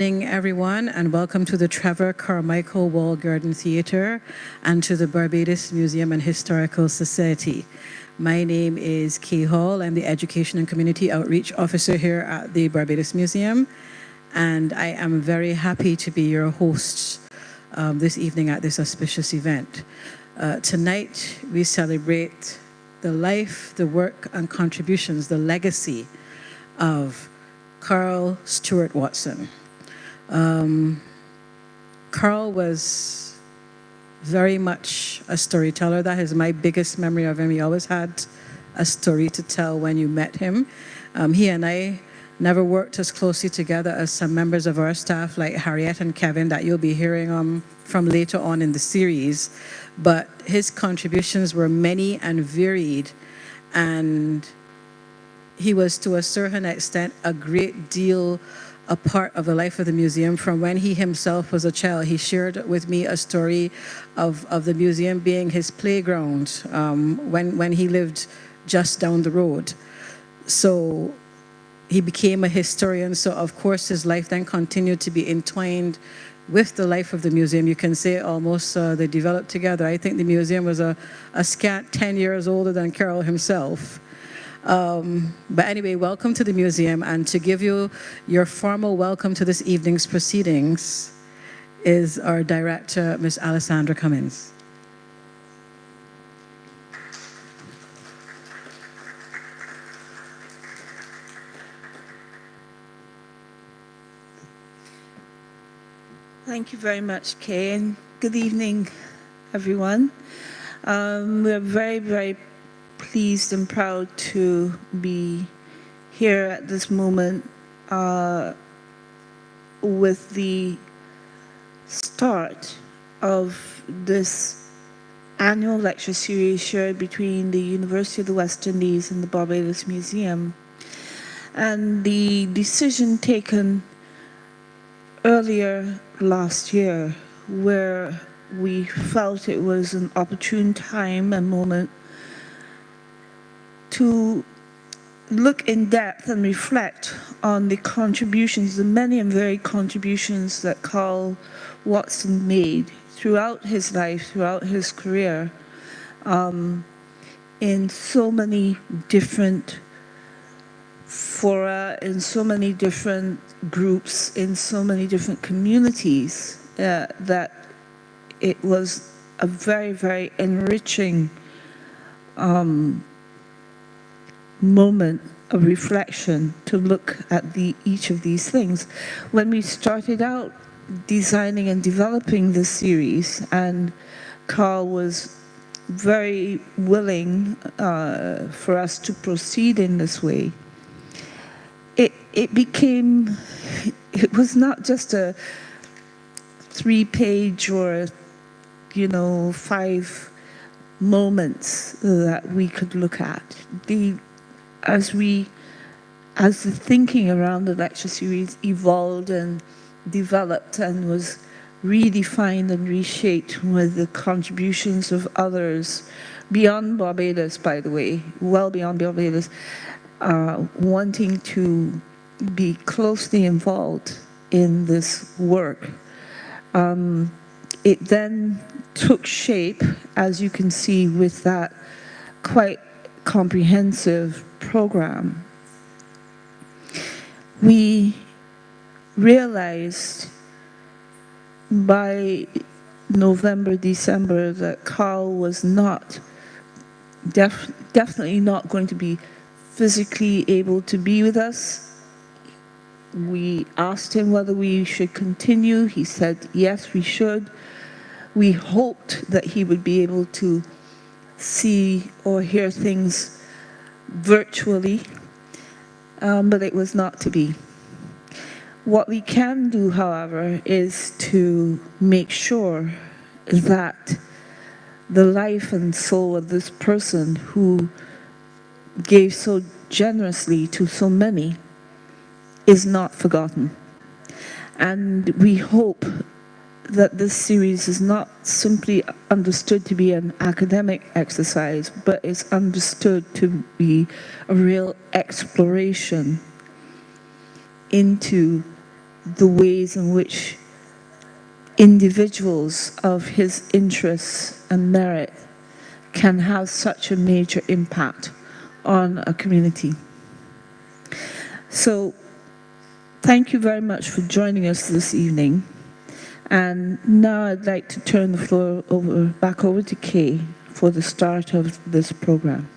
Good evening, everyone, and welcome to the Trevor Carmichael Wall Garden Theatre and to the Barbados Museum and Historical Society. My name is Kay Hall. I'm the Education and Community Outreach Officer here at the Barbados Museum, and I am very happy to be your host this evening at this auspicious event. Tonight, we celebrate the life, the work, and contributions, the legacy of Carl Stuart Watson. Carl was very much a storyteller. That is my biggest memory of him. He always had a story to tell when you met him. He and I never worked as closely together as some members of our staff like Harriet and Kevin that you'll be hearing from later on in the series. But his contributions were many and varied, and he was to a certain extent a great deal a part of the life of the museum from when he himself was a child. He shared with me a story of the museum being his playground when he lived just down the road. So he became a historian, so of course his life then continued to be entwined with the life of the museum. You can say almost they developed together. I think the museum was a scant 10 years older than Carol himself. But anyway, welcome to the museum, and to give you your formal welcome to this evening's proceedings is our director, Ms. Alessandra Cummins. Thank you very much, Kay, and good evening, everyone. We're very, very pleased and proud to be here at this moment with the start of this annual lecture series shared between the University of the West Indies and the Barbados Museum. And the decision taken earlier last year, where we felt it was an opportune time and moment to look in depth and reflect on the contributions, the many and varied contributions that Carl Watson made throughout his life, throughout his career, in so many different fora, in so many different groups, in so many different communities, that it was a very, very enriching moment of reflection to look at each of these things. When we started out designing and developing this series, and Carl was very willing for us to proceed in this way, it was not just a 3-page or 5 moments that we could look at. As the thinking around the lecture series evolved and developed and was redefined and reshaped with the contributions of others beyond Barbados, by the way, well beyond Barbados, wanting to be closely involved in this work. It then took shape, as you can see, with that quite comprehensive program. We realized by November, December that Carl was definitely not going to be physically able to be with us. We asked him whether we should continue. He said, yes, we should. We hoped that he would be able to see or hear things virtually, but it was not to be. What we can do, however, is to make sure that the life and soul of this person who gave so generously to so many is not forgotten. And we hope that this series is not simply understood to be an academic exercise, but is understood to be a real exploration into the ways in which individuals of his interests and merit can have such a major impact on a community. So, thank you very much for joining us this evening. And now I'd like to turn the floor back over to Kay for the start of this program.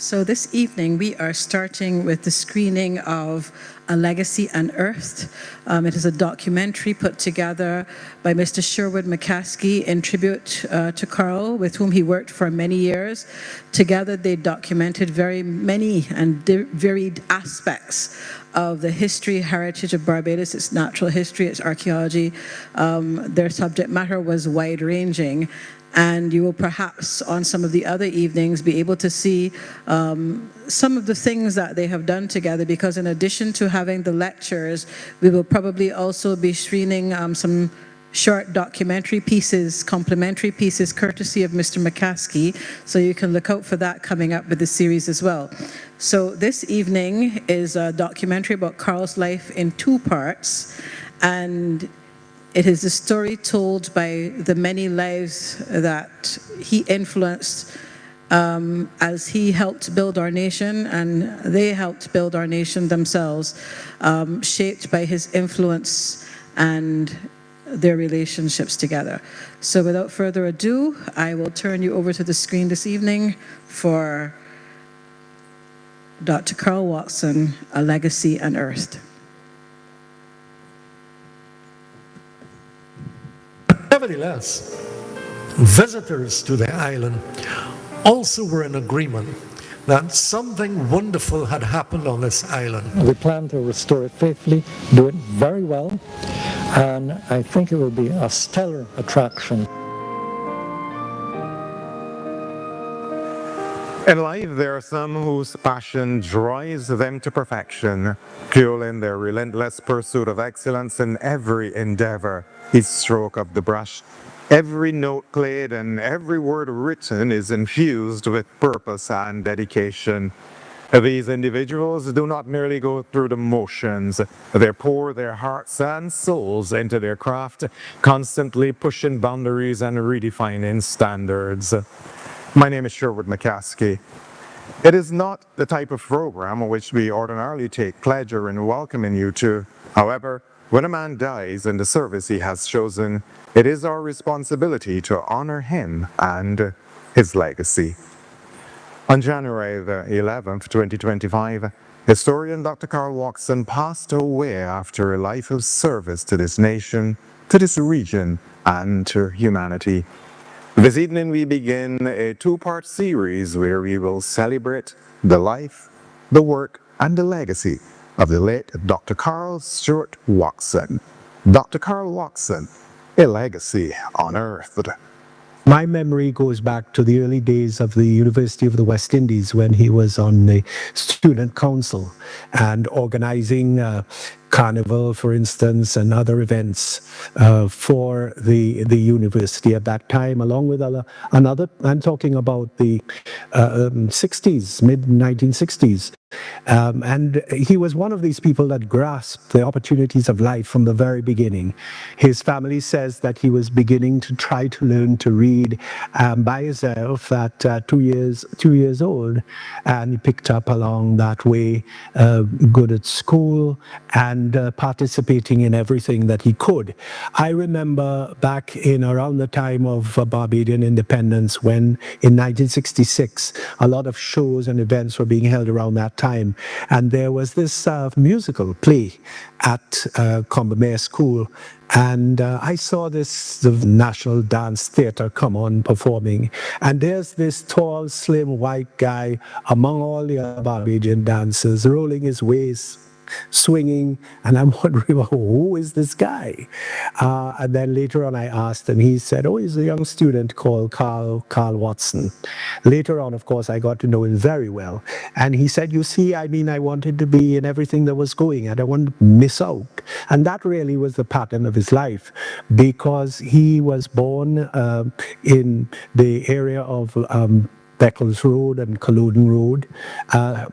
So this evening, we are starting with the screening of A Legacy Unearthed. It is a documentary put together by Mr. Sherwood McCaskey in tribute to Carl, with whom he worked for many years. Together, they documented very many and varied aspects of the history, heritage of Barbados, its natural history, its archaeology. Their subject matter was wide-ranging. And you will perhaps on some of the other evenings be able to see some of the things that they have done together, because in addition to having the lectures, we will probably also be screening some short documentary pieces, complimentary pieces, courtesy of Mr. McCaskey. So you can look out for that coming up with the series as well. So this evening is a documentary about Carl's life in 2 parts. And it is the story told by the many lives that he influenced as he helped build our nation, and they helped build our nation themselves, shaped by his influence and their relationships together. So without further ado, I will turn you over to the screen this evening for Dr. Carl Watson, A Legacy Unearthed. Nevertheless, visitors to the island also were in agreement that something wonderful had happened on this island. We plan to restore it faithfully, do it very well, and I think it will be a stellar attraction. In life, there are some whose passion drives them to perfection, fueling their relentless pursuit of excellence in every endeavor. Each stroke of the brush, every note played, and every word written is infused with purpose and dedication. These individuals do not merely go through the motions. They pour their hearts and souls into their craft, constantly pushing boundaries and redefining standards. My name is Sherwood McCaskey. It is not the type of program which we ordinarily take pleasure in welcoming you to. However, when a man dies in the service he has chosen, it is our responsibility to honor him and his legacy. On January the 11th, 2025, historian Dr. Carl Watson passed away after a life of service to this nation, to this region, and to humanity. This evening we begin a 2-part series where we will celebrate the life, the work, and the legacy of the late Dr. Carl Stuart Watson. Dr. Carl Watson, A Legacy Unearthed. My memory goes back to the early days of the University of the West Indies when he was on the student council and organizing Carnival, for instance, and other events for the university at that time, along with another, I'm talking about the 60s, mid-1960s. And he was one of these people that grasped the opportunities of life from the very beginning. His family says that he was beginning to try to learn to read by himself at 2 years old, and he picked up along that way, good at school and participating in everything that he could. I remember back in around the time of Barbadian independence, when in 1966 a lot of shows and events were being held around that time, and there was this musical play at Combermere School, and I saw the National Dance Theatre come on performing, and there's this tall, slim, white guy among all the other Barbadian dancers, rolling his waist, swinging, and I'm wondering, well, who is this guy? And then later on I asked him, he said, oh, he's a young student called Carl Watson. Later on, of course, I got to know him very well. And he said, you see, I mean, I wanted to be in everything that was going. I don't want to miss out. And that really was the pattern of his life, because he was born in the area of Beccles Road and Culloden Road.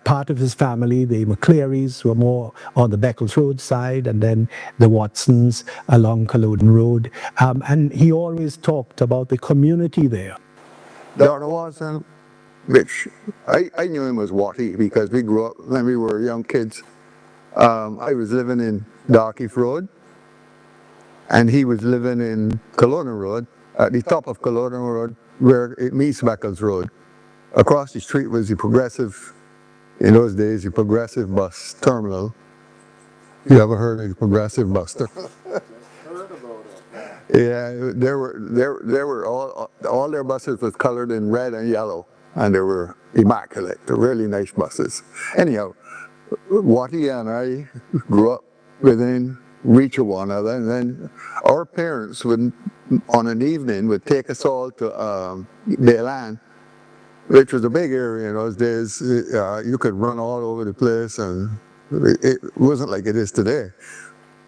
Part of his family, the McClearys, were more on the Beccles Road side, and then the Watsons along Culloden Road. And he always talked about the community there. Dr. Watson, which I knew him as Watty because we grew up when we were young kids. I was living in Darkies Road, and he was living in Culloden Road, at the top of Culloden Road, where it meets Beccles Road. Across the street was the Progressive, in those days, the Progressive bus terminal. You ever heard of the Progressive bus terminal? Yeah, there were all their buses was colored in red and yellow, and they were immaculate. They're really nice buses. Anyhow, Watty and I grew up within reach of one another, and then our parents would, on an evening, would take us all to Bayland, which was a big area in those days. You could run all over the place, and it wasn't like it is today.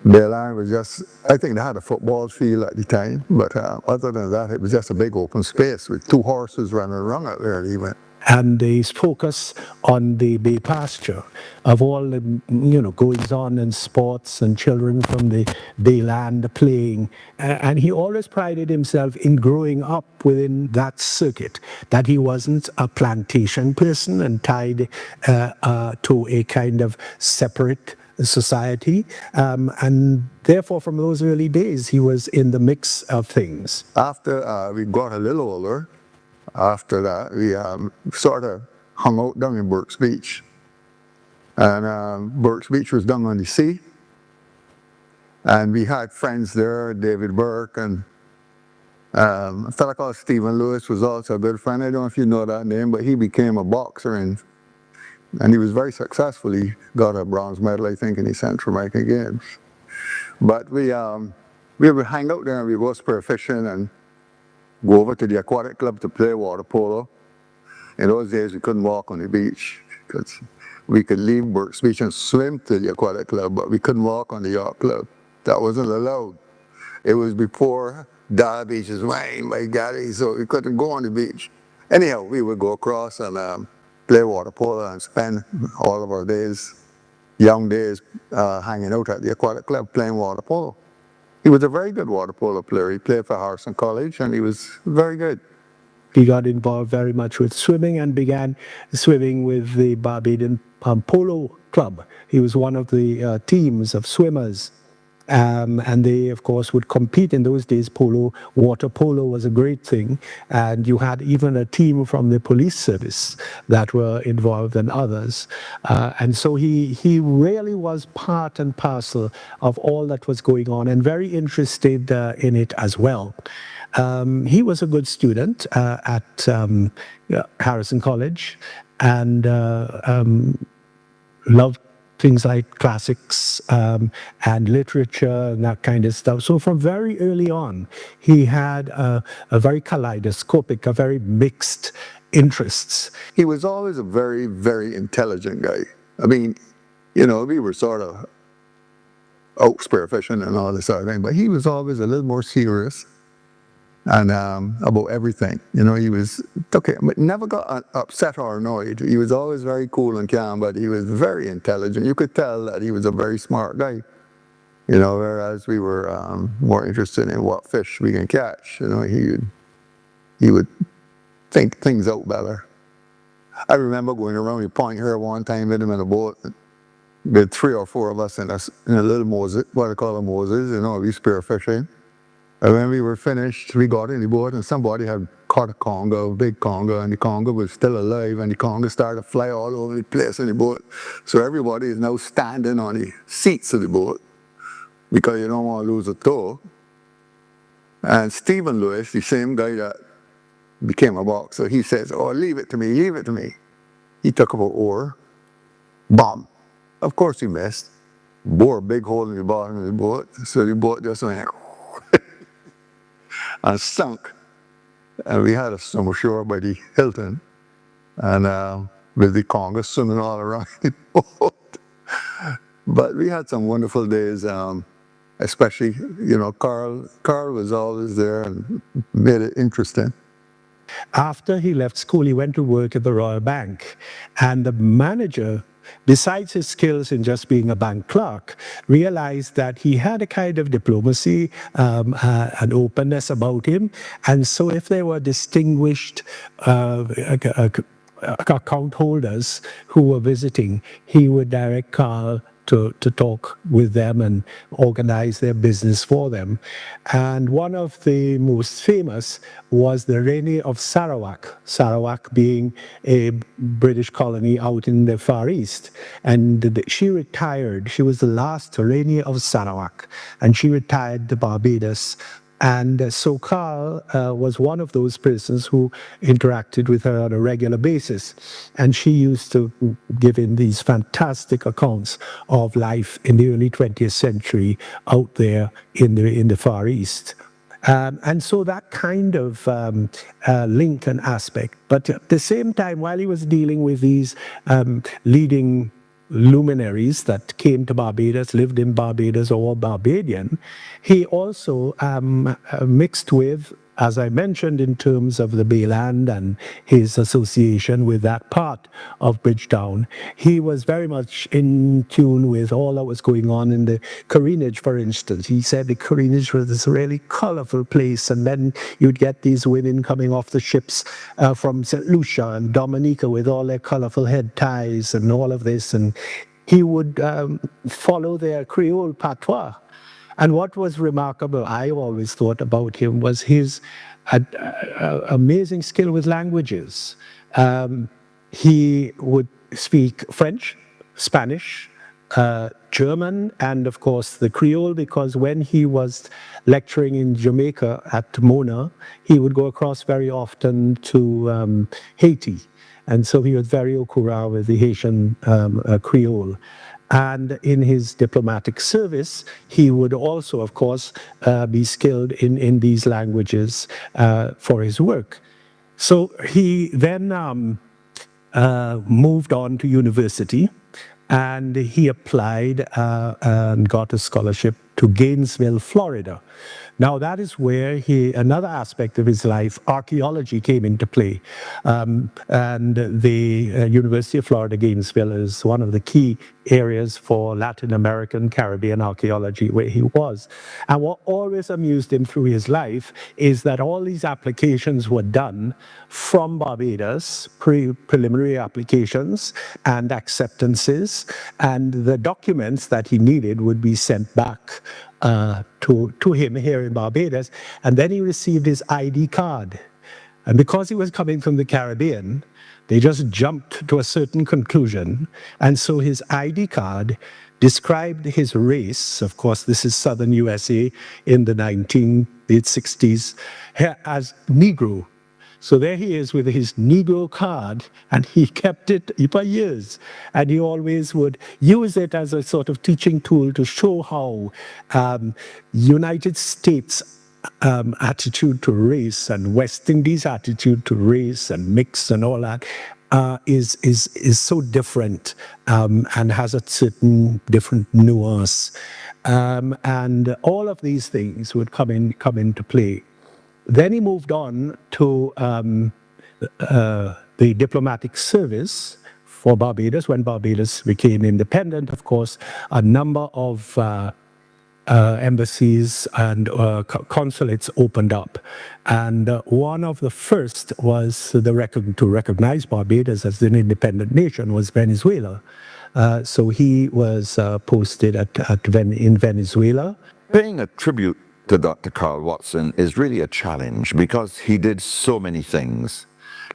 Bayland was just, I think they had a football field at the time, but other than that, it was just a big open space with 2 horses running around out there even. And they focus on the bay pasture of all the, goings on in sports and children from the Bayland playing. And he always prided himself in growing up within that circuit, that he wasn't a plantation person and tied to a kind of separate society. And therefore, from those early days, he was in the mix of things. After we got a little older, after that, we sort of hung out down in Burke's Beach. And Burke's Beach was down on the sea. And we had friends there, David Burke, and a fellow called Stephen Lewis was also a good friend. I don't know if you know that name, but he became a boxer, and he was very successful. He got a bronze medal, I think, in the Central American Games. But we would hang out there and we would go spearfishing and go over to the aquatic club to play water polo. In those days, we couldn't walk on the beach because we could leave Burke's Beach and swim to the aquatic club, but we couldn't walk on the yacht club. That wasn't allowed. It was before Dar Beach's wine by Gary, so we couldn't go on the beach. Anyhow, we would go across and play water polo and spend all of our days, young days, hanging out at the aquatic club playing water polo. He was a very good water polo player. He played for Harrison College, and he was very good. He got involved very much with swimming and began swimming with the Barbadian Polo Club. He was one of the teams of swimmers. And they, of course, would compete in those days. Water polo was a great thing. And you had even a team from the police service that were involved and others. And so he really was part and parcel of all that was going on and very interested in it as well. He was a good student at Harrison College and loved things like classics and literature and that kind of stuff. So from very early on, he had a very kaleidoscopic, a very mixed interests. He was always a very, very intelligent guy. I mean, we were sort of out spearfishing and all this sort of thing, but he was always a little more serious and about everything. He was okay, but never got upset or annoyed. He was always very cool and calm, but he was very intelligent. You could tell that he was a very smart guy. Whereas we were more interested in what fish we can catch. He would think things out better. I remember going around the point here one time with him in a boat. With 3 or 4 of us in a little Moses, what I call a Moses. We spearfishing. And when we were finished, we got in the boat and somebody had caught a conger, a big conger, and the conger was still alive, and the conger started to fly all over the place in the boat. So everybody is now standing on the seats of the boat because you don't want to lose a toe. And Stephen Lewis, the same guy that became a boxer, he says, oh, leave it to me, leave it to me. He took up an oar, bomb. Of course he missed. bore a big hole in the bottom of the boat, so the boat just went and sunk. And we had a swim ashore by the Hilton, and with the Congress swimming all around the boat. But we had some wonderful days, especially, Carl was always there and made it interesting. After he left school, he went to work at the Royal Bank, and the manager, besides his skills in just being a bank clerk, realized that he had a kind of diplomacy, an openness about him. And so if there were distinguished account holders who were visiting, he would direct Carl to talk with them and organize their business for them. And one of the most famous was the Rainey of Sarawak, Sarawak being a British colony out in the Far East. And she retired. She was the last Rainey of Sarawak, and she retired to Barbados. And so Carl was one of those persons who interacted with her on a regular basis. And she used to give in these fantastic accounts of life in the early 20th century out there in the Far East. And so that kind of link and aspect. But at the same time, while he was dealing with these leading luminaries that came to Barbados, lived in Barbados, or Barbadian, he also mixed with, as I mentioned, in terms of the Bayland and his association with that part of Bridgetown. He was very much in tune with all that was going on in the Carinage, for instance. He said the Carinage was this really colorful place, and then you'd get these women coming off the ships from St. Lucia and Dominica with all their colorful head ties and all of this, and he would follow their Creole patois. And what was remarkable, I always thought about him, was his amazing skill with languages. He would speak French, Spanish, German, and of course the Creole, because when he was lecturing in Jamaica at Mona, he would go across very often to Haiti. And so he was very au courant with the Haitian Creole. And in his diplomatic service, he would also, of course, be skilled in these languages for his work. So he then moved on to university, and he applied and got a scholarship to Gainesville, Florida. Now that is where another aspect of his life, archaeology, came into play. And the University of Florida, Gainesville is one of the key areas for Latin American, Caribbean archaeology where he was. And what always amused him through his life is that all these applications were done from Barbados, preliminary applications and acceptances, and the documents that he needed would be sent back to him here in Barbados, and then he received his ID card. And because he was coming from the Caribbean, they just jumped to a certain conclusion, and so his ID card described his race. Of course, this is Southern USA in the 1960s, as Negro. So there he is with his Negro card, and he kept it for years. And he always would use it as a sort of teaching tool to show how United States attitude to race and West Indies attitude to race and mix and all that is so different and has a certain different nuance. And all of these things would come into play. Then he moved on to the diplomatic service for Barbados. When Barbados became independent, of course, a number of embassies and consulates opened up. And one of the first was to recognize Barbados as an independent nation was Venezuela. So he was posted in Venezuela. Paying a tribute to Dr. Carl Watson is really a challenge because he did so many things.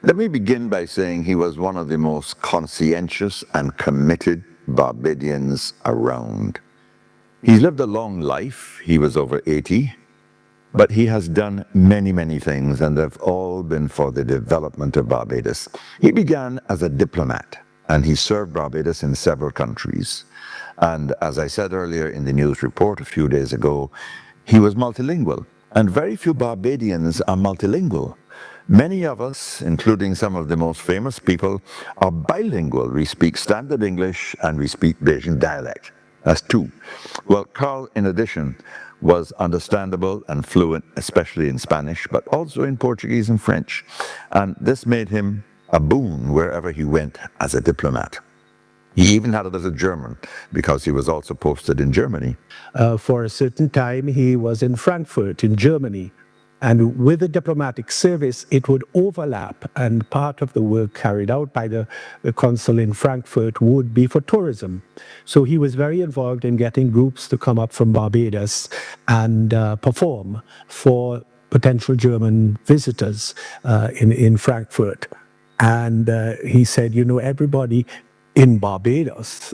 Let me begin by saying he was one of the most conscientious and committed Barbadians around. He's lived a long life. He was over 80, but he has done many, many things, and they've all been for the development of Barbados. He began as a diplomat, and he served Barbados in several countries. And as I said earlier in the news report a few days ago, he was multilingual. And very few Barbadians are multilingual. Many of us, including some of the most famous people, are bilingual. We speak standard English and we speak Bajan dialect. That's two. Well, Carl, in addition, was understandable and fluent, especially in Spanish, but also in Portuguese and French. And this made him a boon wherever he went as a diplomat. He even had a little German because he was also posted in Germany. For a certain time, he was in Frankfurt, in Germany. And with the diplomatic service, it would overlap, and part of the work carried out by the consul in Frankfurt would be for tourism. So he was very involved in getting groups to come up from Barbados and perform for potential German visitors in Frankfurt. And he said, you know, everybody in Barbados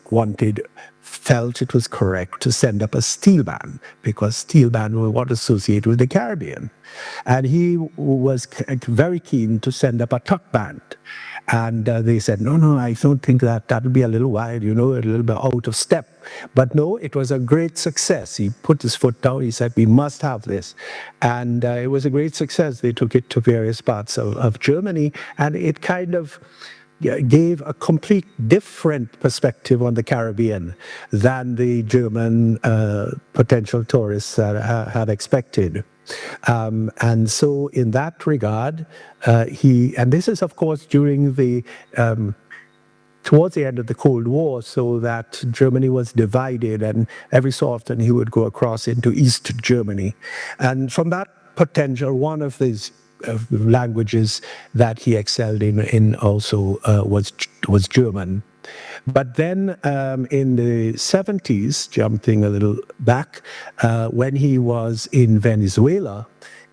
felt it was correct to send up a steel band because steel band were what associated with the Caribbean. And he was very keen to send up a tuck band. And they said, no, I don't think that'll be a little wide, you know, a little bit out of step. But no, it was a great success. He put his foot down. He said, we must have this. And it was a great success. They took it to various parts of Germany, and it kind of gave a complete different perspective on the Caribbean than the German potential tourists had expected. And so in that regard, and this is of course during towards the end of the Cold War, so that Germany was divided, and every so often he would go across into East Germany. And from that potential, one of these languages that he excelled in also was German. But then in the 70s, jumping a little back, when he was in Venezuela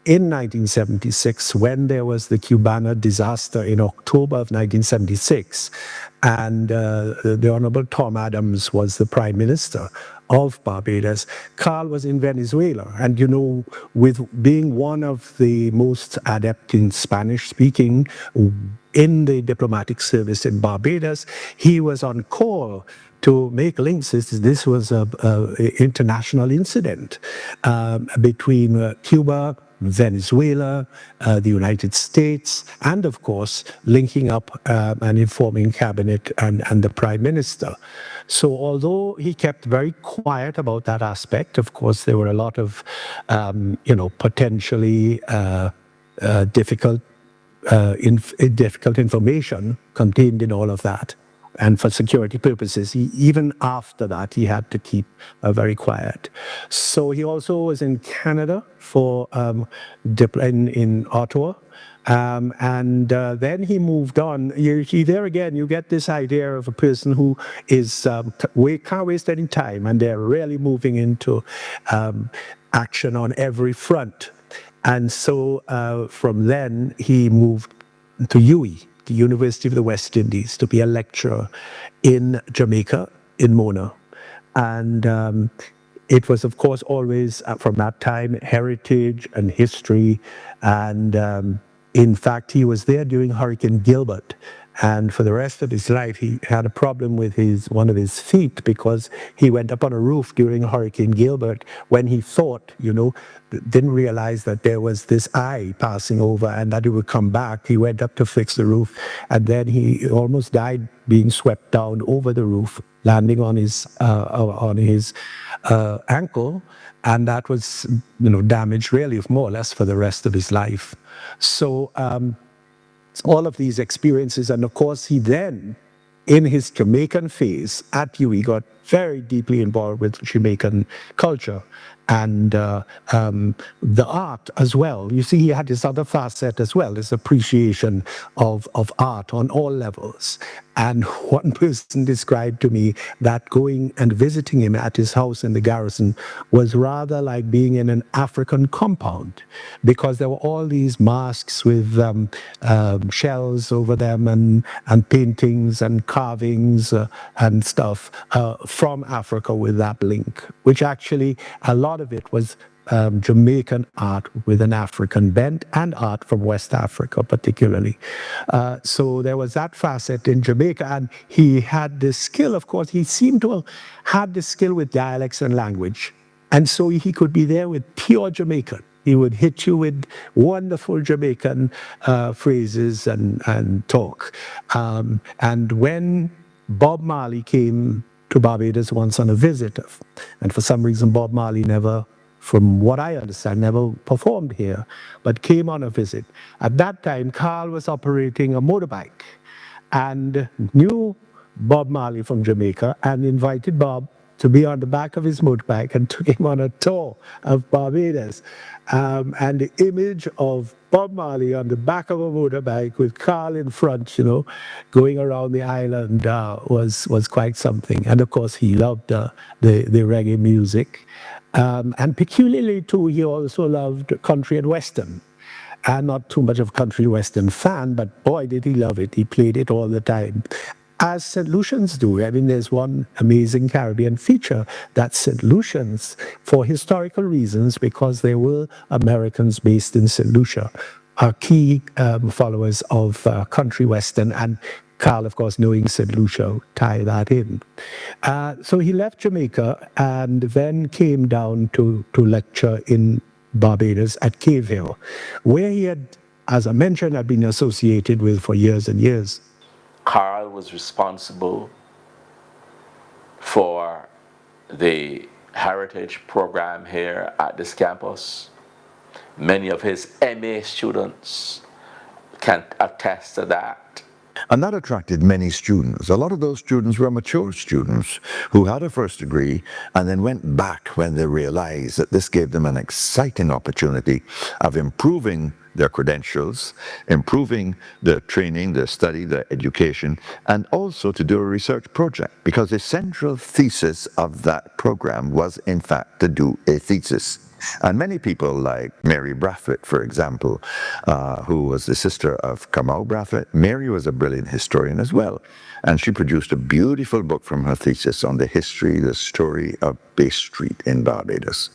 in 1976, when there was the Cubana disaster in October of 1976, and the Honorable Tom Adams was the Prime Minister of Barbados, Carl was in Venezuela. And, you know, with being one of the most adept in Spanish speaking in the diplomatic service in Barbados, he was on call to make links. This was an international incident between Cuba, Venezuela, the United States, and of course, linking up and informing cabinet and the prime minister. So although he kept very quiet about that aspect, of course, there were a lot of, potentially difficult information contained in all of that. And for security purposes, even after that, he had to keep very quiet. So he also was in Canada for in Ottawa. And then he moved on. There again, you get this idea of a person who is can't waste any time, and they're really moving into action on every front. And so from then, he moved to UWI, the University of the West Indies, to be a lecturer in Jamaica, in Mona. And it was, of course, always from that time, heritage and history. And in fact, he was there during Hurricane Gilbert. And for the rest of his life, he had a problem with one of his feet because he went up on a roof during Hurricane Gilbert when he thought, didn't realize that there was this eye passing over and that it would come back. He went up to fix the roof, and then he almost died being swept down over the roof, landing on his ankle, and that was damaged really more or less for the rest of his life. So all of these experiences, and of course he then, in his Jamaican phase at UWI, got very deeply involved with Jamaican culture and the art as well. You see, he had this other facet as well, this appreciation of art on all levels. And one person described to me that going and visiting him at his house in the Garrison was rather like being in an African compound, because there were all these masks with shells over them and paintings and carvings and stuff from Africa with that link, which actually a lot of it was Jamaican art with an African bent and art from West Africa particularly. So there was that facet in Jamaica, and he had the skill, of course, he seemed to have had the skill with dialects and language. And so he could be there with pure Jamaican. He would hit you with wonderful Jamaican phrases and talk. And when Bob Marley came to Barbados once on a visit, and for some reason Bob Marley never, from what I understand, never performed here, but came on a visit. At that time, Carl was operating a motorbike and knew Bob Marley from Jamaica and invited Bob to be on the back of his motorbike and took him on a tour of Barbados. And the image of Bob Marley on the back of a motorbike with Carl in front, going around the island was quite something. And of course, he loved the reggae music. And peculiarly too, he also loved country and western. I'm not too much of a country western fan, but boy, did he love it. He played it all the time. As St. Lucians do. I mean, there's one amazing Caribbean feature that St. Lucians, for historical reasons, because they were Americans based in St. Lucia, are key followers of country western, and Carl, of course, knowing St. Lucia, tie that in. So he left Jamaica and then came down to lecture in Barbados at Cave Hill, where he had, as I mentioned, had been associated with for years and years. Carl was responsible for the heritage program here at this campus. Many of his MA students can attest to that. And that attracted many students. A lot of those students were mature students who had a first degree and then went back when they realized that this gave them an exciting opportunity of improving their credentials, improving the training, the study, the education, and also to do a research project, because the central thesis of that program was, in fact, to do a thesis. And many people like Mary Brathwaite, for example, who was the sister of Kamau Brathwaite. Mary was a brilliant historian as well, and she produced a beautiful book from her thesis on the history, the story of Bay Street in Barbados.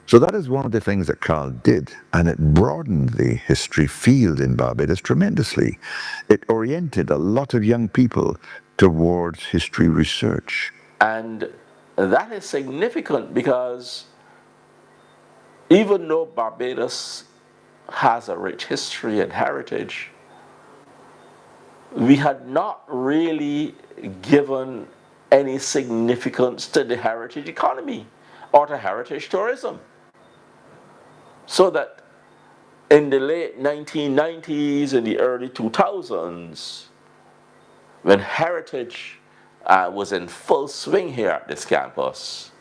So that is one of the things that Carl did, and it broadened the history field in Barbados tremendously. It oriented a lot of young people towards history research. And that is significant because even though Barbados has a rich history and heritage, we had not really given any significance to the heritage economy or to heritage tourism. So that in the late 1990s and the early 2000s, when heritage was in full swing here at this campus,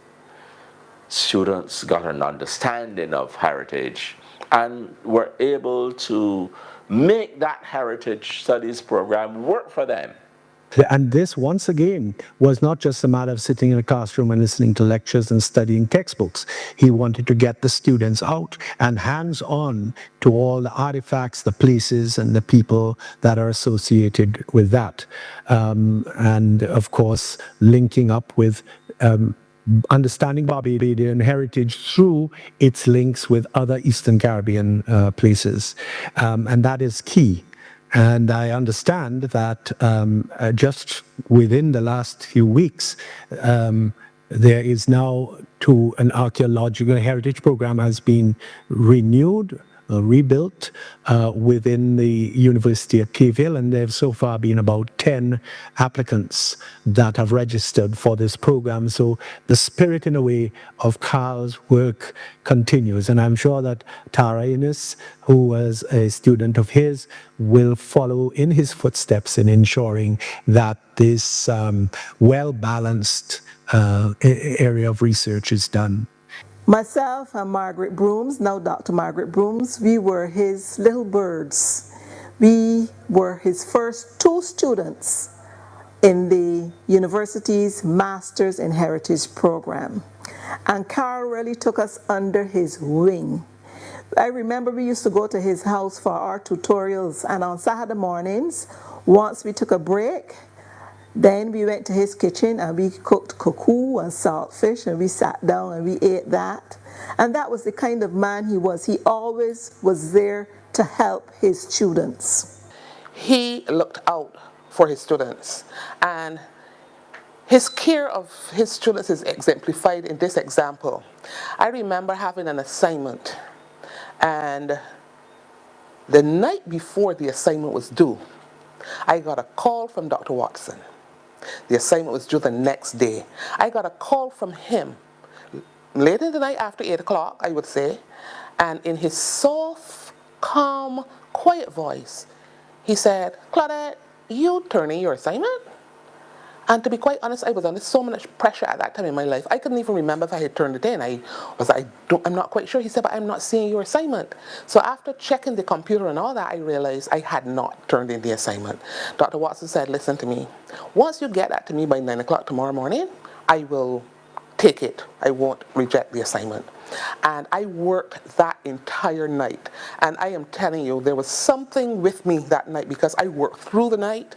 students got an understanding of heritage and were able to make that heritage studies program work for them. And this, once again, was not just a matter of sitting in a classroom and listening to lectures and studying textbooks. He wanted to get the students out and hands-on to all the artifacts, the places, and the people that are associated with that. And, of course, linking up with understanding Barbadian heritage through its links with other Eastern Caribbean places. And that is key. And I understand that just within the last few weeks, there is now an archaeological heritage program has been renewed, rebuilt within the University at Cave Hill, and there have so far been about 10 applicants that have registered for this program. So the spirit, in a way, of Carl's work continues, and I'm sure that Tara Innes, who was a student of his, will follow in his footsteps in ensuring that this well-balanced area of research is done. Myself and Margaret Brooms, now Dr. Margaret Brooms, we were his little birds. We were his first 2 students in the university's Masters in Heritage program. And Carl really took us under his wing. I remember we used to go to his house for our tutorials, and on Saturday mornings, once we took a break, then we went to his kitchen and we cooked cuckoo and saltfish, and we sat down and we ate that. And that was the kind of man he was. He always was there to help his students. He looked out for his students, and his care of his students is exemplified in this example. I remember having an assignment, and the night before the assignment was due, I got a call from Dr. Watson. The assignment was due the next day. I got a call from him late in the night after 8 o'clock, I would say, and in his soft, calm, quiet voice, he said, "Claudette, you turning your assignment?" And to be quite honest, I was under so much pressure at that time in my life. I couldn't even remember if I had turned it in. I'm not quite sure. He said, "But I'm not seeing your assignment." So after checking the computer and all that, I realized I had not turned in the assignment. Dr. Watson said, "Listen to me. Once you get that to me by 9 o'clock tomorrow morning, I will take it. I won't reject the assignment." And I worked that entire night. And I am telling you, there was something with me that night because I worked through the night,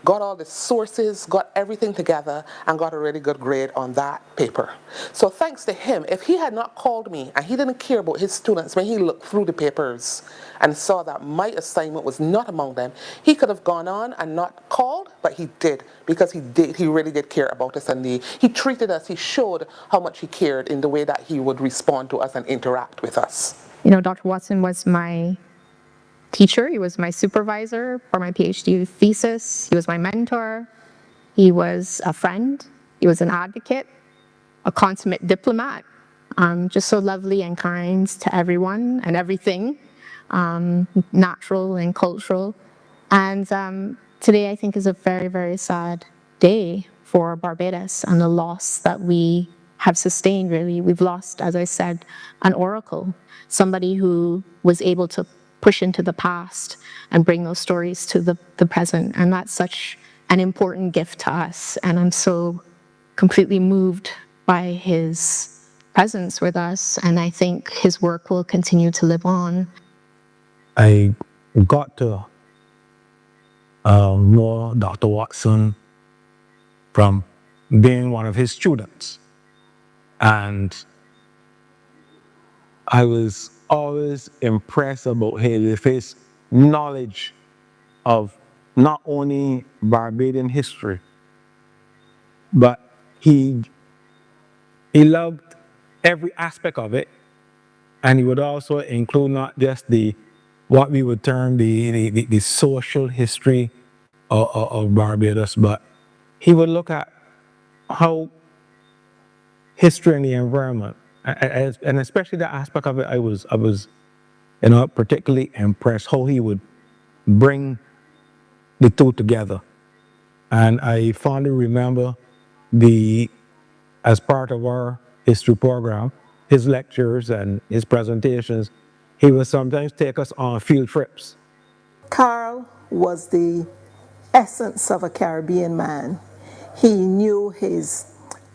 got all the sources, got everything together, and got a really good grade on that paper. So thanks to him, if he had not called me and he didn't care about his students, when he looked through the papers and saw that my assignment was not among them, he could have gone on and not called, but he did, because he really did care about us, and he treated us, he showed how much he cared in the way that he would respond to us and interact with us. You know, Dr. Watson was my teacher. He was my supervisor for my PhD thesis. He was my mentor. He was a friend. He was an advocate, a consummate diplomat, just so lovely and kind to everyone and everything, natural and cultural. And today I think is a very, very sad day for Barbados and the loss that we have sustained, really. We've lost, as I said, an oracle, somebody who was able to push into the past and bring those stories to the present. And that's such an important gift to us. And I'm so completely moved by his presence with us. And I think his work will continue to live on. I got to know Dr. Watson from being one of his students. And I was always impressed about his knowledge of not only Barbadian history, but he loved every aspect of it, and he would also include not just what we would term the social history of Barbados, but he would look at how history and the environment, and especially the aspect of it, I was particularly impressed how he would bring the two together. And I fondly remember as part of our history program, his lectures and his presentations, he would sometimes take us on field trips. Carl was the essence of a Caribbean man. He knew his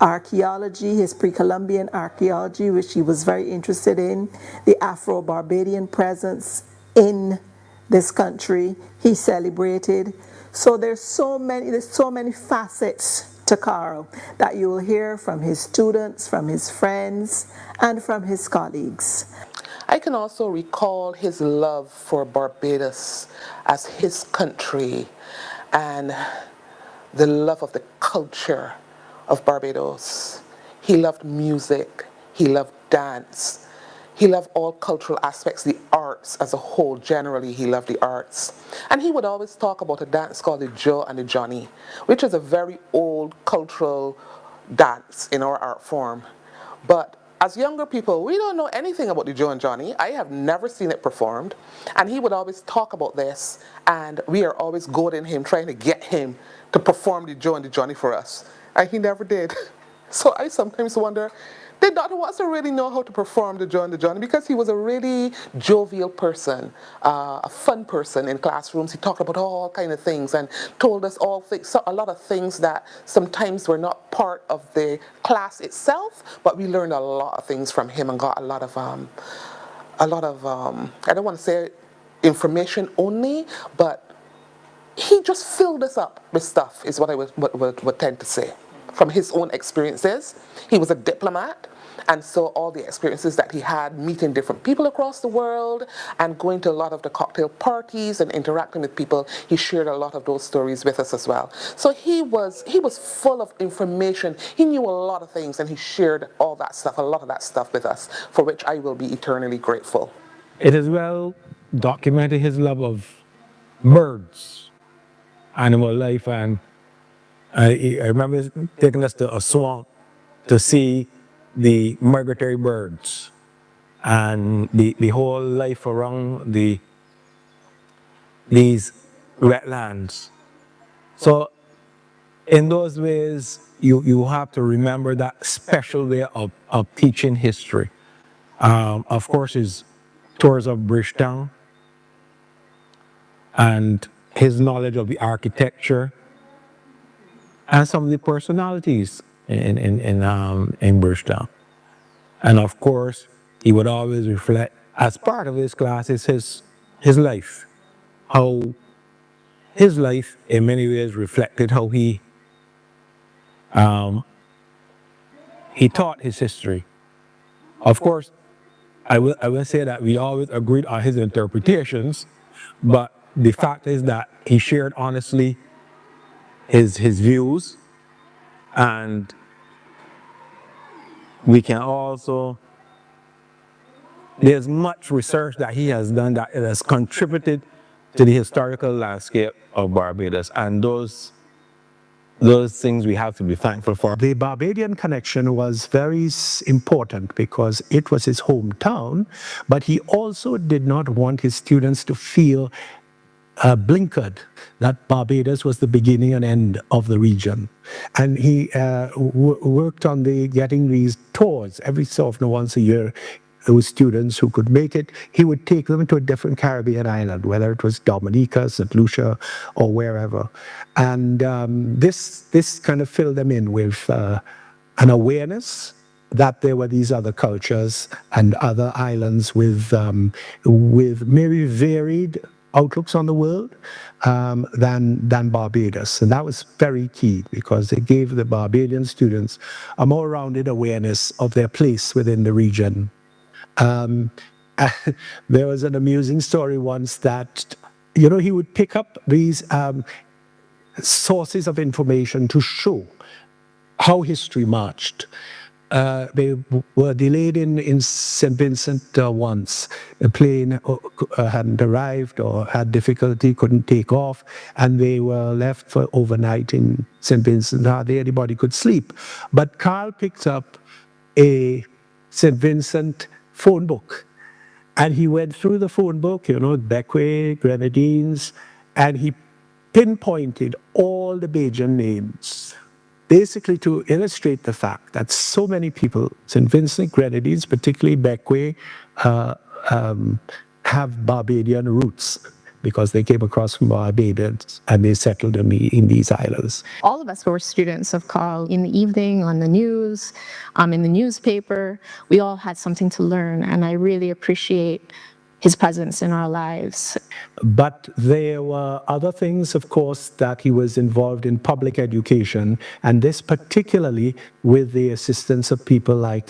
archaeology, his pre-Columbian archaeology, which he was very interested in, the Afro-Barbadian presence in this country, he celebrated. So there's so many facets to Carl that you will hear from his students, from his friends, and from his colleagues. I can also recall his love for Barbados as his country and the love of the culture of Barbados. He loved music, he loved dance, he loved all cultural aspects, the arts as a whole. Generally, he loved the arts. And he would always talk about a dance called the Joe and the Johnny, which is a very old cultural dance in our art form. But as younger people, we don't know anything about the Joe and Johnny. I have never seen it performed. And he would always talk about this, and we are always goading him, trying to get him to perform the Joe and the Johnny for us. And he never did. So I sometimes wonder, did Dr. Watson really know how to perform the Joe and the Johnny? Because he was a really jovial person, a fun person in classrooms. He talked about all kinds of things and told us a lot of things that sometimes were not part of the class itself, but we learned a lot of things from him and got a lot of I don't want to say information only, but he just filled us up with stuff, is what I would tend to say. from his own experiences. He was a diplomat, and so all the experiences that he had meeting different people across the world and going to a lot of the cocktail parties and interacting with people, he shared a lot of those stories with us as well. So he was full of information. He knew a lot of things, and he shared all that stuff, a lot of that stuff with us, for which I will be eternally grateful. It is well documented his love of birds, animal life, and I remember taking us to a swamp to see the migratory birds and the whole life around these wetlands. So in those ways, you have to remember that special way of teaching history. Of course, his tours of Bridgetown and his knowledge of the architecture and some of the personalities in Bridgetown. And of course, he would always reflect, as part of his classes, his life. How his life, in many ways, reflected how he taught his history. Of course, I will say that we always agreed on his interpretations, but the fact is that he shared honestly his views, and we can also, there's much research that he has done that it has contributed to the historical landscape of Barbados, and those things we have to be thankful for. The Barbadian connection was very important because it was his hometown, but he also did not want his students to feel blinkered that Barbados was the beginning and end of the region. And he worked on getting these tours every so often, once a year. Those students who could make it, he would take them to a different Caribbean island, whether it was Dominica, St. Lucia, or wherever. And this kind of filled them in with an awareness that there were these other cultures and other islands with maybe varied outlooks on the world than Barbados. And that was very key because it gave the Barbadian students a more rounded awareness of their place within the region. There was an amusing story once that, he would pick up these sources of information to show how history marched. They were delayed in St. Vincent once. A plane hadn't arrived or had difficulty, couldn't take off, and they were left for overnight in St. Vincent. Hardly anybody could sleep. But Carl picked up a St. Vincent phone book, and he went through the phone book, Bequia, Grenadines, and he pinpointed all the Bajan names, basically to illustrate the fact that so many people, St. Vincent, Grenadines, particularly Bequia, have Barbadian roots because they came across from Barbados and they settled in these islands. All of us who were students of Carl, in the evening, on the news, in the newspaper, we all had something to learn, and I really appreciate his presence in our lives. But there were other things, of course, that he was involved in public education, and this particularly with the assistance of people like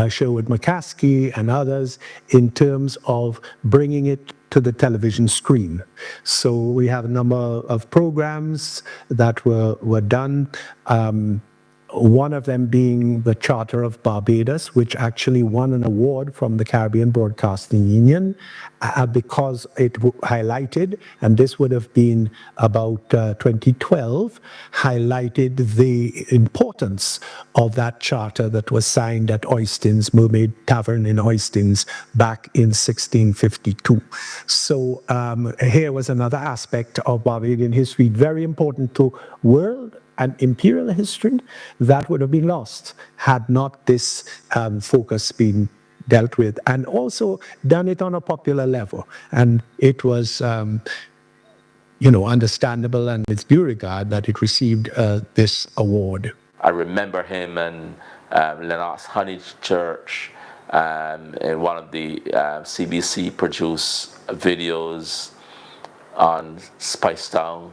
Sherwood McCaskey and others in terms of bringing it to the television screen. So we have a number of programs that were done. One of them being the Charter of Barbados, which actually won an award from the Caribbean Broadcasting Union because it highlighted, and this would have been about 2012, highlighted the importance of that charter that was signed at Oistins, Mermaid Tavern in Oistins, back in 1652. So here was another aspect of Barbadian history, very important to world and imperial history that would have been lost had not this focus been dealt with, and also done it on a popular level. And it was, understandable and with due regard that it received this award. I remember him and Lennox Honeychurch in one of the CBC produced videos on Spicetown.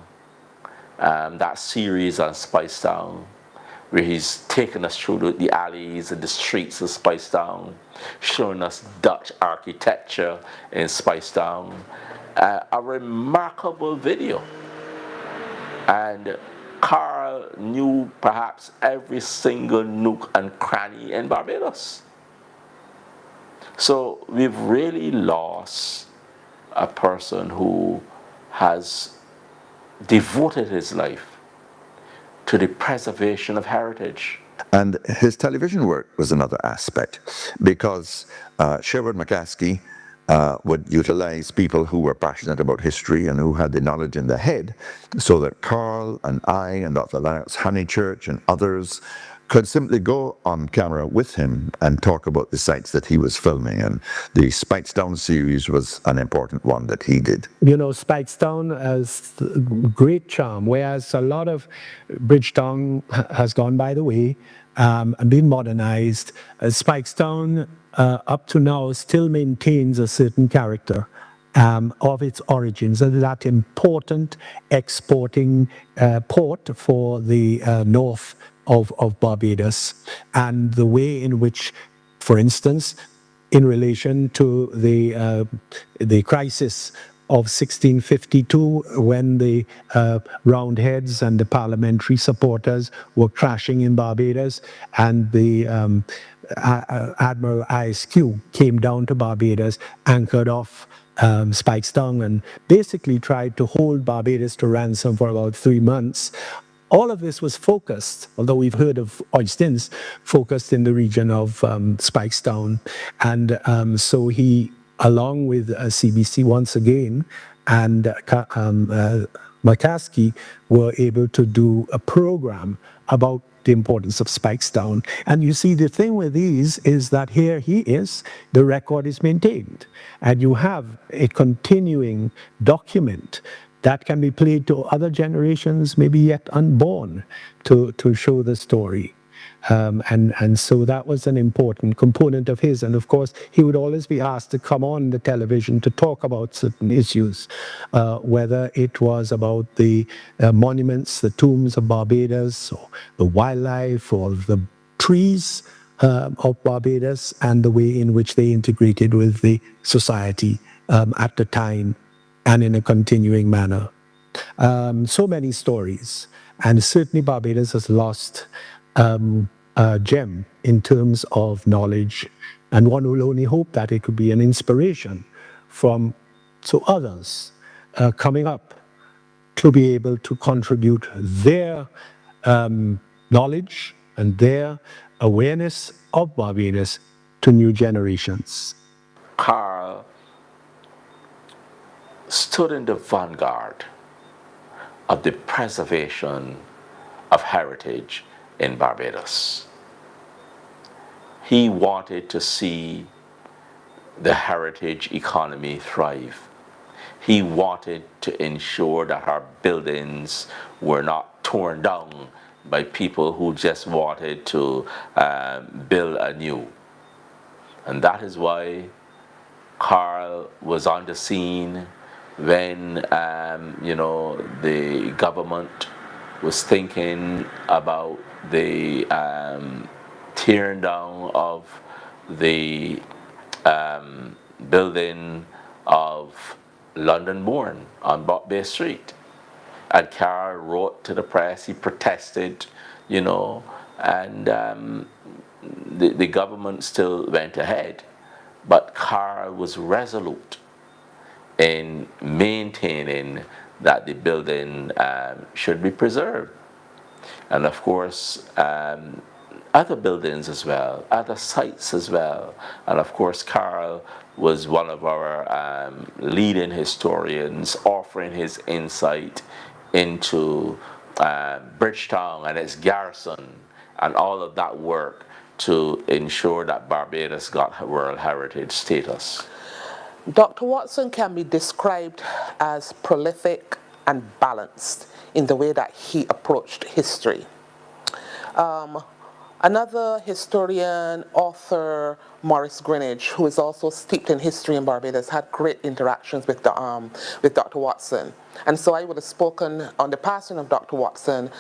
That series on Spicetown, where he's taken us through the alleys and the streets of Spicetown, showing us Dutch architecture in Spicetown. A remarkable video. And Carl knew perhaps every single nook and cranny in Barbados. So we've really lost a person who has devoted his life to the preservation of heritage. And his television work was another aspect, because Sherwood McCaskey would utilize people who were passionate about history and who had the knowledge in their head, so that Carl and I and Dr. Lennox Honeychurch and others could simply go on camera with him and talk about the sites that he was filming. And the Spikestown series was an important one that he did. You know, Spikestown has great charm, whereas a lot of Bridgetown has gone by the way and been modernized. Spikestown, up to now, still maintains a certain character of its origins, and that important exporting port for the north of Barbados, and the way in which, for instance, in relation to the crisis of 1652, when the Roundheads and the parliamentary supporters were crashing in Barbados, and the Admiral Isq came down to Barbados, anchored off Spikestown, and basically tried to hold Barbados to ransom for about 3 months. All of this was focused, although we've heard of Oistins, focused in the region of Spikestown. And so he, along with CBC once again, and McCaskey, were able to do a program about the importance of Spikestown. And you see, the thing with these is that here he is, the record is maintained, and you have a continuing document that can be played to other generations, maybe yet unborn, to show the story. And so that was an important component of his. And of course, he would always be asked to come on the television to talk about certain issues, whether it was about the monuments, the tombs of Barbados, or the wildlife, or the trees of Barbados, and the way in which they integrated with the society at the time, and in a continuing manner. So many stories, and certainly Barbados has lost a gem in terms of knowledge, and one will only hope that it could be an inspiration to others coming up to be able to contribute their knowledge and their awareness of Barbados to new generations. Carl stood in the vanguard of the preservation of heritage in Barbados. He wanted to see the heritage economy thrive. He wanted to ensure that our buildings were not torn down by people who just wanted to build anew. And that is why Carl was on the scene when the government was thinking about the tearing down of the building of London Bourne on Bay Street. And Carl wrote to the press, he protested, and the government still went ahead. But Carl was resolute in maintaining that the building should be preserved. And of course, other buildings as well, other sites as well. And of course, Carl was one of our leading historians, offering his insight into Bridgetown and its garrison and all of that work to ensure that Barbados got World Heritage status. Dr. Watson can be described as prolific and balanced in the way that he approached history. Another historian, author, Maurice Greenidge, who is also steeped in history in Barbados, had great interactions with Dr. Watson. And so I would have spoken on the passing of Dr. Watson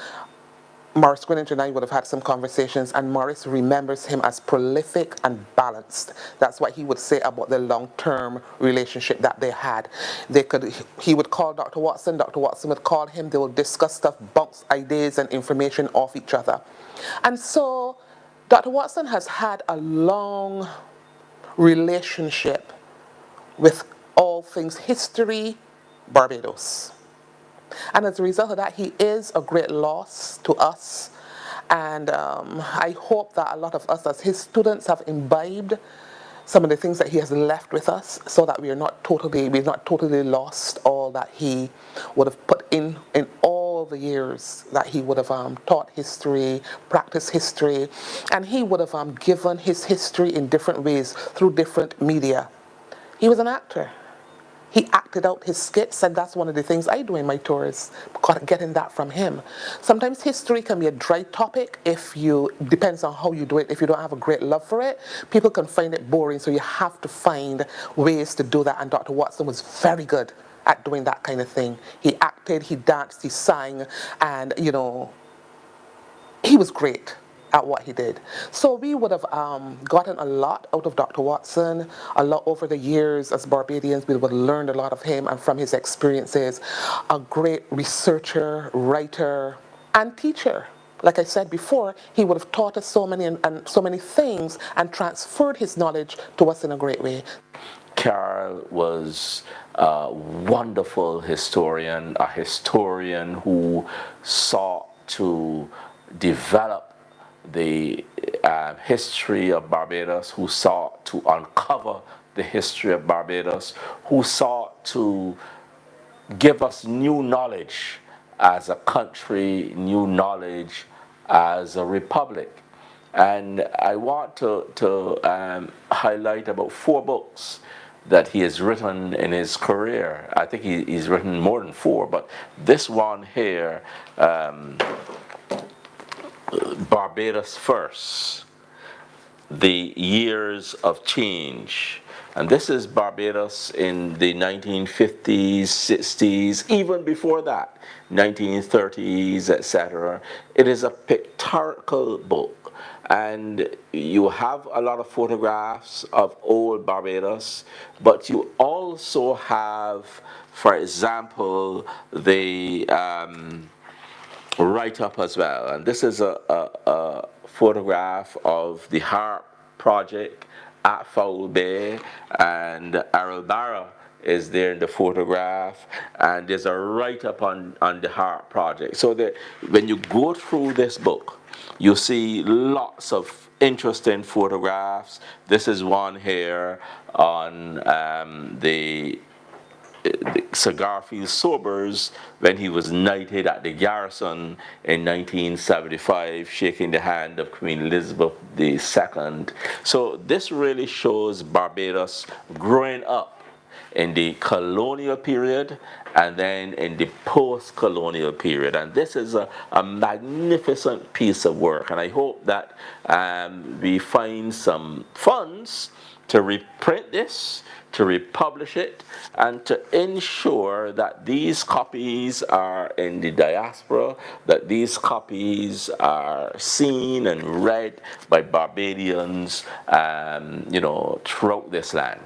Morris Greenidge and I would have had some conversations, and Morris remembers him as prolific and balanced. That's what he would say about the long-term relationship that they had. He would call Dr. Watson would call him, they would discuss stuff, bounce ideas and information off each other. And so Dr. Watson has had a long relationship with all things history, Barbados. And as a result of that, he is a great loss to us. And I hope that a lot of us as his students have imbibed some of the things that he has left with us, so that we've not totally lost all that he would have put in all the years that he would have taught history, practiced history, and he would have given his history in different ways through different media. He was an actor. He acted out his skits, and that's one of the things I do in my tours, getting that from him. Sometimes history can be a dry topic depends on how you do it. If you don't have a great love for it, people can find it boring, so you have to find ways to do that, and Dr. Watson was very good at doing that kind of thing. He acted, he danced, he sang, and, he was great at what he did. So we would have gotten a lot out of Dr. Watson, a lot over the years as Barbadians. We would have learned a lot of him and from his experiences. A great researcher, writer, and teacher. Like I said before, he would have taught us so many things and transferred his knowledge to us in a great way. Carl was a wonderful historian, a historian who sought to develop the history of Barbados, who sought to uncover the history of Barbados, who sought to give us new knowledge as a country, new knowledge as a republic. And I want to highlight about 4 books that he has written in his career. I think he's written more than 4, but this one here, Barbados First, The Years of Change. And this is Barbados in the 1950s, 60s, even before that, 1930s, etc. It is a pictorial book, and you have a lot of photographs of old Barbados, but you also have, for example, the write-up as well. And this is a photograph of the HARP project at Foul Bay, and Errol Barra is there in the photograph, and there's a write-up on the HARP project. So that when you go through this book, you see lots of interesting photographs. This is one here on the Sir Garfield Sobers when he was knighted at the Garrison in 1975, shaking the hand of Queen Elizabeth II. So this really shows Barbados growing up in the colonial period and then in the post-colonial period. And this is a magnificent piece of work, and I hope that we find some funds to reprint this, to republish it, and to ensure that these copies are in the diaspora, that these copies are seen and read by Barbadians, throughout this land.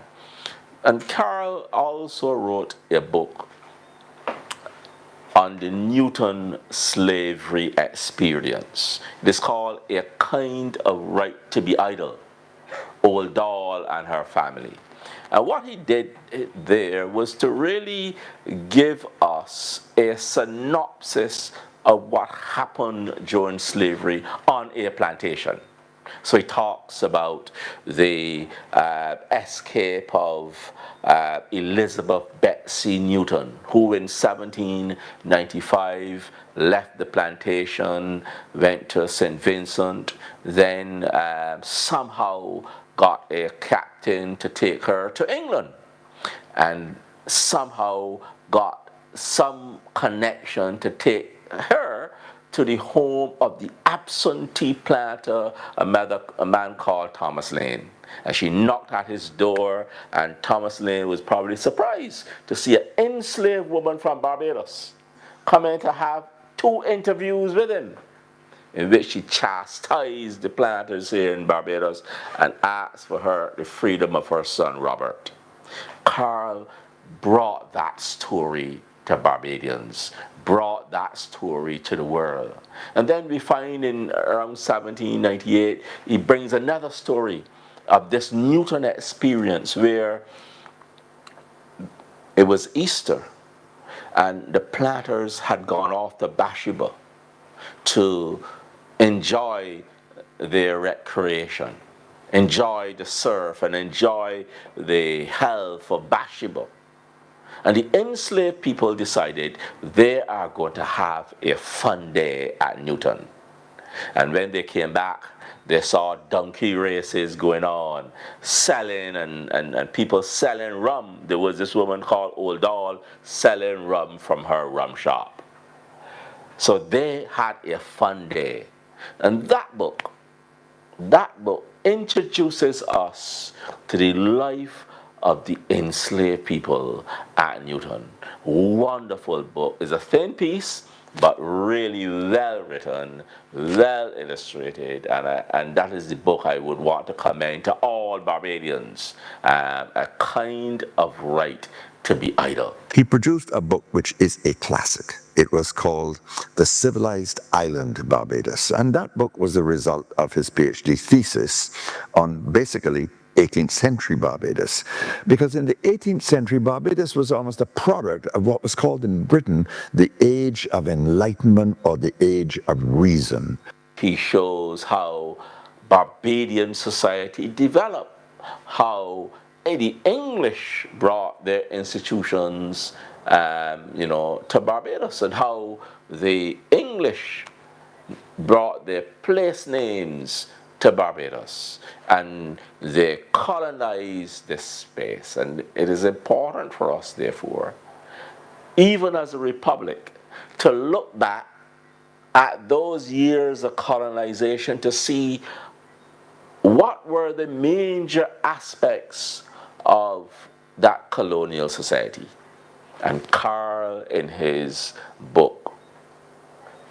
And Carl also wrote a book on the Newton slavery experience. It is called A Kind of Right to be Idle, Old Doll and Her Family. And what he did there was to really give us a synopsis of what happened during slavery on a plantation. So he talks about the escape of Elizabeth Betsy Newton, who in 1795 left the plantation, went to St. Vincent, then somehow got a captain to take her to England, and somehow got some connection to take her to the home of the absentee planter, a man called Thomas Lane. And she knocked at his door, and Thomas Lane was probably surprised to see an enslaved woman from Barbados come in to have 2 interviews with him. in which he chastised the planters here in Barbados and asked for the freedom of her son Robert. Carl brought that story to Barbadians, brought that story to the world. And then we find in around 1798, he brings another story of this Newton experience where it was Easter and the planters had gone off to Bathsheba to enjoy their recreation, enjoy the surf and enjoy the health of Bathsheba. And the enslaved people decided they are going to have a fun day at Newton. And when they came back, they saw donkey races going on, selling and people selling rum. There was this woman called Old Doll selling rum from her rum shop. So they had a fun day. And that book introduces us to the life of the enslaved people at Newton. Wonderful book. It's a thin piece, but really well written, well illustrated, and that is the book I would want to commend to all Barbadians, a kind of right to be idle. He produced a book which is a classic. It was called The Civilized Island Barbados, and that book was the result of his PhD thesis on basically 18th century Barbados, because in the 18th century Barbados was almost a product of what was called in Britain the Age of Enlightenment or the Age of Reason. He shows how Barbadian society developed, how the English brought their institutions to Barbados, and how the English brought their place names to Barbados, and they colonized this space. And it is important for us, therefore, even as a republic, to look back at those years of colonization to see what were the major aspects of that colonial society. And Carl, in his book,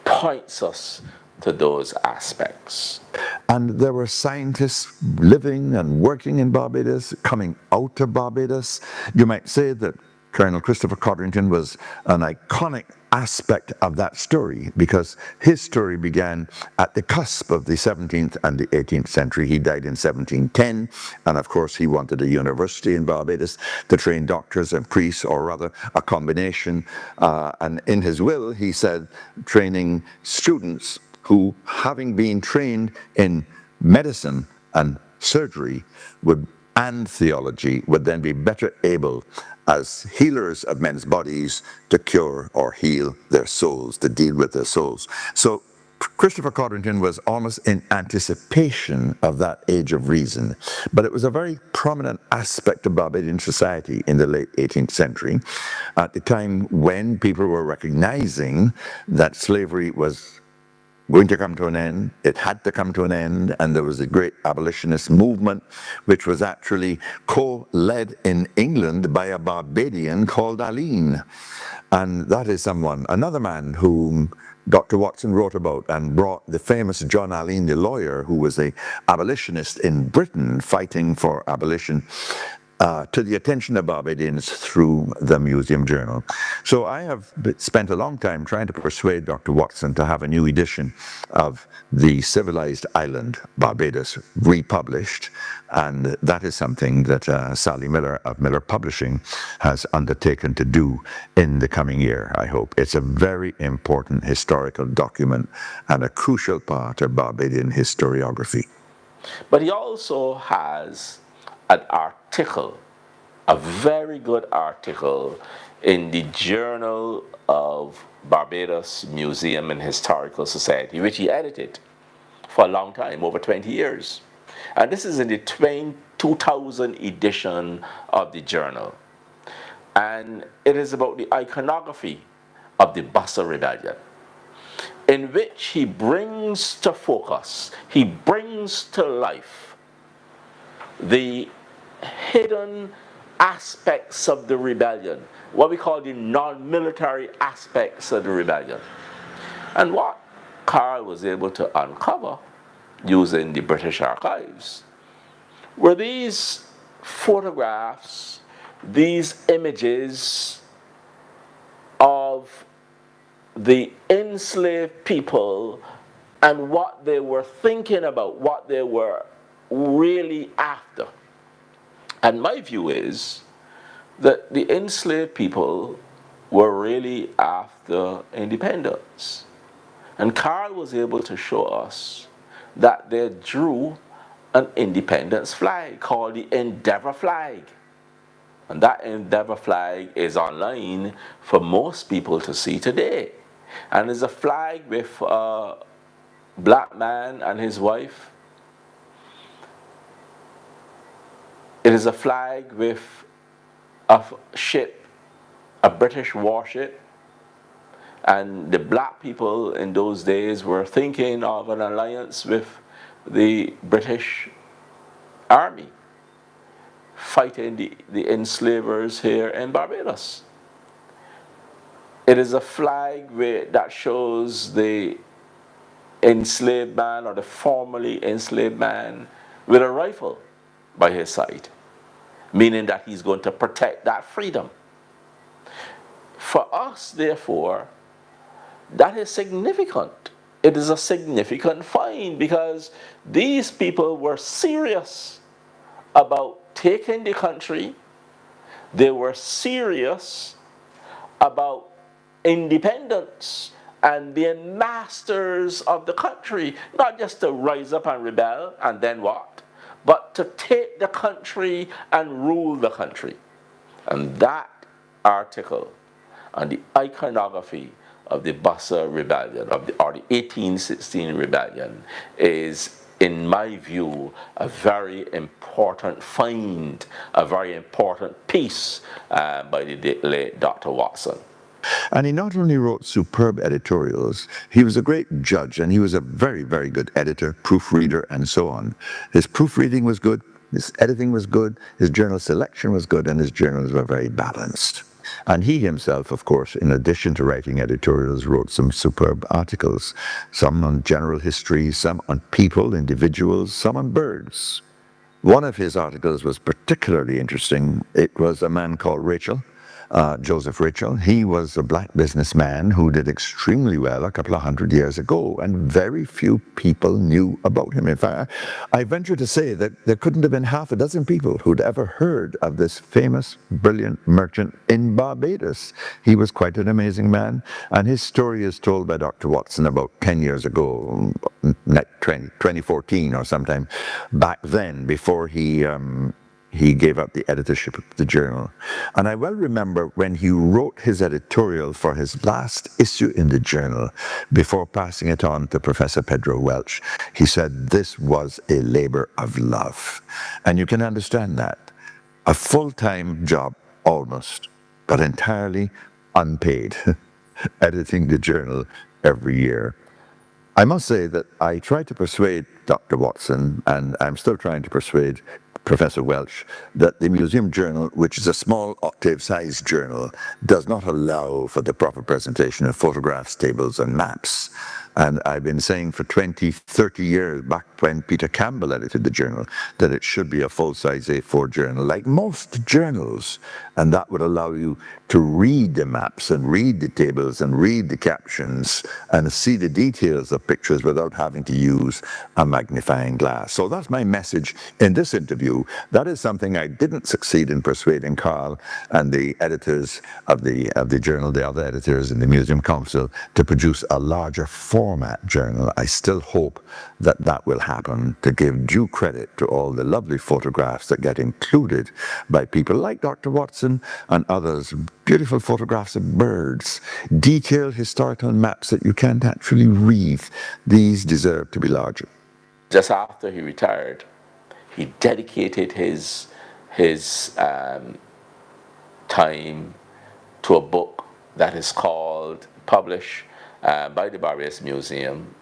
points us to those aspects. And there were scientists living and working in Barbados, coming out of Barbados. You might say that Colonel Christopher Codrington was an iconic aspect of that story, because his story began at the cusp of the 17th and the 18th century. He died in 1710, and of course he wanted a university in Barbados to train doctors and priests, or rather a combination. And in his will he said training students who, having been trained in medicine and surgery and theology, would then be better able as healers of men's bodies to cure or heal their souls, to deal with their souls. So Christopher Codrington was almost in anticipation of that age of reason, but it was a very prominent aspect of Barbadian society in the late 18th century, at the time when people were recognizing that slavery was going to come to an end. It had to come to an end, and there was a great abolitionist movement which was actually co-led in England by a Barbadian called Alleyne. And that is another man whom Dr. Watson wrote about and brought the famous John Alleyne, the lawyer, who was an abolitionist in Britain fighting for abolition, to the attention of Barbadians through the Museum Journal. So I have spent a long time trying to persuade Dr. Watson to have a new edition of The Civilized Island Barbados republished, and that is something that Sally Miller of Miller Publishing has undertaken to do in the coming year, I hope. It's a very important historical document and a crucial part of Barbadian historiography. But he also has an article, a very good article, in the Journal of Barbados Museum and Historical Society, which he edited for a long time, over 20 years. And this is in the 2000 edition of the journal. And it is about the iconography of the Bassa Rebellion, in which he brings to focus, he brings to life the hidden aspects of the rebellion, what we call the non-military aspects of the rebellion. And what Carl was able to uncover using the British archives were these photographs, these images of the enslaved people and what they were thinking about, what they were really after. And my view is that the enslaved people were really after independence. And Carl was able to show us that they drew an independence flag called the Endeavour flag. And that Endeavour flag is online for most people to see today. And it's a flag with a black man and his wife. It is a flag with a ship, a British warship. And the black people in those days were thinking of an alliance with the British Army, fighting the enslavers here in Barbados. It is a flag that shows the enslaved man or the formerly enslaved man with a rifle by his side, meaning that he's going to protect that freedom. For us, therefore, that is significant. It is a significant find because these people were serious about taking the country. They were serious about independence and being masters of the country, not just to rise up and rebel and then what, but to take the country and rule the country. And that article and the iconography of the Bassa Rebellion, or the 1816 Rebellion, is, in my view, a very important find, a very important piece by the late Dr. Watson. And he not only wrote superb editorials, he was a great judge, and he was a very, very good editor, proofreader, and so on. His proofreading was good, his editing was good, his journal selection was good, and his journals were very balanced. And he himself, of course, in addition to writing editorials, wrote some superb articles, some on general history, some on people, individuals, some on birds. One of his articles was particularly interesting. It was a man called Rachel, Joseph Rachel. He was a black businessman who did extremely well a couple of 100 years ago, and very few people knew about him. In fact, I venture to say that there couldn't have been half a dozen people who'd ever heard of this famous, brilliant merchant in Barbados. He was quite an amazing man, and his story is told by Dr. Watson about 10 years ago, 2014 or sometime back then, before he gave up the editorship of the journal. And I well remember when he wrote his editorial for his last issue in the journal, before passing it on to Professor Pedro Welch, he said this was a labor of love. And you can understand that. A full-time job, almost, but entirely unpaid, editing the journal every year. I must say that I tried to persuade Dr. Watson, and I'm still trying to persuade Professor Welch, that the Museum Journal, which is a small octave-sized journal, does not allow for the proper presentation of photographs, tables, and maps. And I've been saying for 20, 30 years, back when Peter Campbell edited the journal, that it should be a full-size A4 journal, like most journals. And that would allow you to read the maps and read the tables and read the captions and see the details of pictures without having to use a magnifying glass. So that's my message in this interview. That is something I didn't succeed in persuading Carl and the editors of the journal, the other editors in the Museum Council, to produce a larger format journal. I still hope that that will happen, to give due credit to all the lovely photographs that get included by people like Dr. Watson and others. Beautiful photographs of birds, detailed historical maps that you can't actually read. These deserve to be larger. Just after he retired, he dedicated his time to a book that is called, published by the Barbados Museum,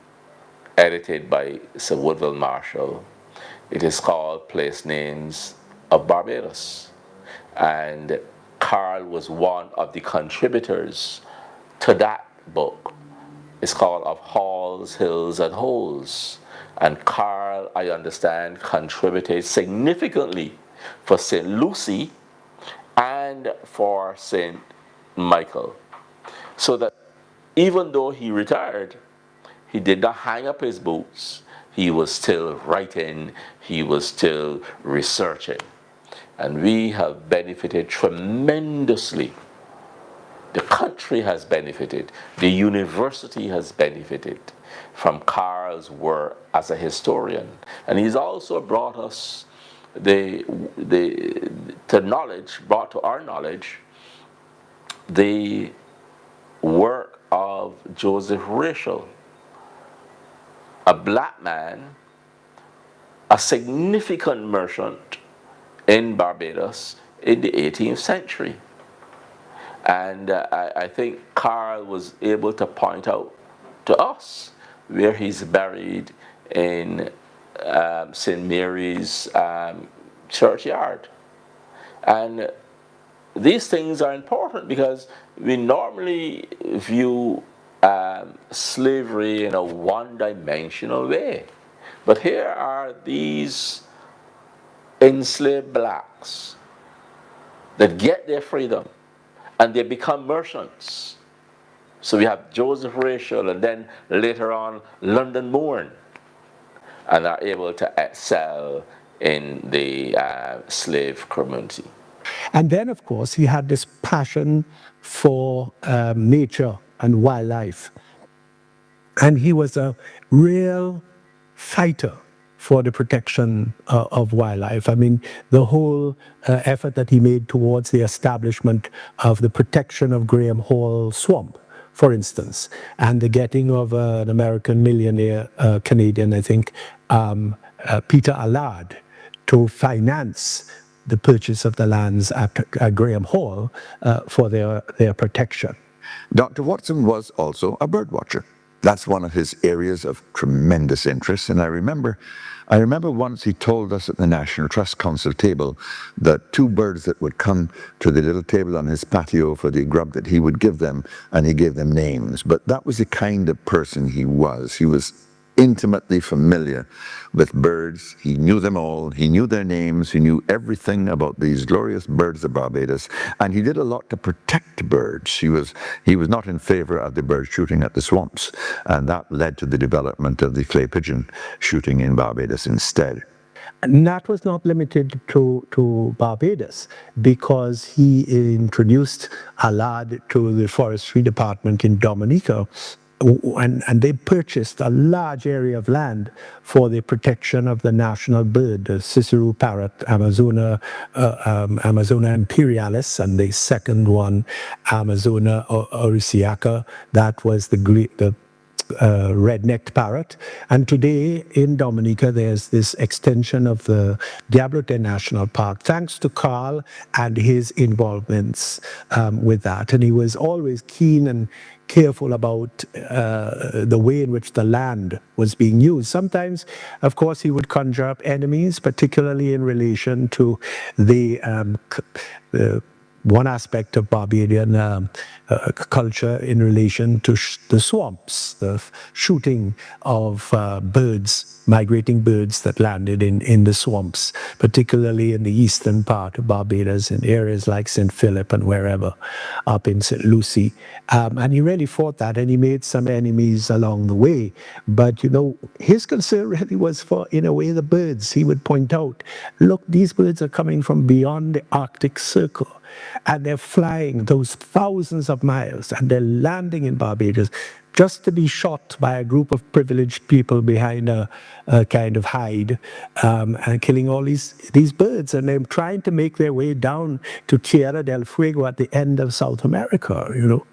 edited by Sir Woodville Marshall. It is called Place Names of Barbados. And Carl was one of the contributors to that book. is called Of Halls, Hills, and Holes. And Carl, I understand, contributed significantly for St. Lucy and for St. Michael. So that even though he retired, he did not hang up his boots. He was still writing, he was still researching. And we have benefited tremendously. The country has benefited, the university has benefited from Carl's work as a historian. And he's also brought us brought to our knowledge the work of Joseph Rachel, a black man, a significant merchant in Barbados in the 18th century. And I think Carl was able to point out to us where he's buried in St. Mary's churchyard. And these things are important because we normally view slavery in a one-dimensional way. But here are these enslaved blacks that get their freedom and they become merchants. So we have Joseph Rachel and then later on London Moore, and are able to excel in the slave community. And then, of course, he had this passion for nature and wildlife. And he was a real fighter for the protection of wildlife. I mean, the whole effort that he made towards the establishment of the protection of Graham Hall Swamp, for instance, and the getting of an American millionaire, Canadian, I think, Peter Allard, to finance the purchase of the lands at Graham Hall for their protection. Dr. Watson was also a bird watcher. That's one of his areas of tremendous interest. And I remember once he told us at the National Trust Council table that 2 birds that would come to the little table on his patio for the grub that he would give them, and he gave them names. But that was the kind of person he was. He was intimately familiar with birds. He knew them all. He knew their names. He knew everything about these glorious birds of Barbados. And he did a lot to protect birds. He was not in favor of the bird shooting at the swamps. And that led to the development of the clay pigeon shooting in Barbados instead. And that was not limited to Barbados, because he introduced Allard to the forestry department in Dominica. And they purchased a large area of land for the protection of the national bird, the Cicero parrot, Amazona imperialis, and the second one, Amazona orisiaca. That was the red-necked parrot. And today in Dominica, there's this extension of the Diablote National Park, thanks to Carl and his involvements with that. And he was always keen and careful about the way in which the land was being used. Sometimes, of course, he would conjure up enemies, particularly in relation to the one aspect of Barbadian culture in relation to the swamps, the shooting of birds, migrating birds that landed in the swamps, particularly in the eastern part of Barbados, in areas like St. Philip and wherever, up in St. Lucie. And he really fought that, and he made some enemies along the way. But, you know, his concern really was for, in a way, the birds. He would point out, look, these birds are coming from beyond the Arctic Circle, and they're flying those thousands of miles, and they're landing in Barbados just to be shot by a group of privileged people behind a kind of hide, and killing all these birds. And they're trying to make their way down to Tierra del Fuego at the end of South America, you know.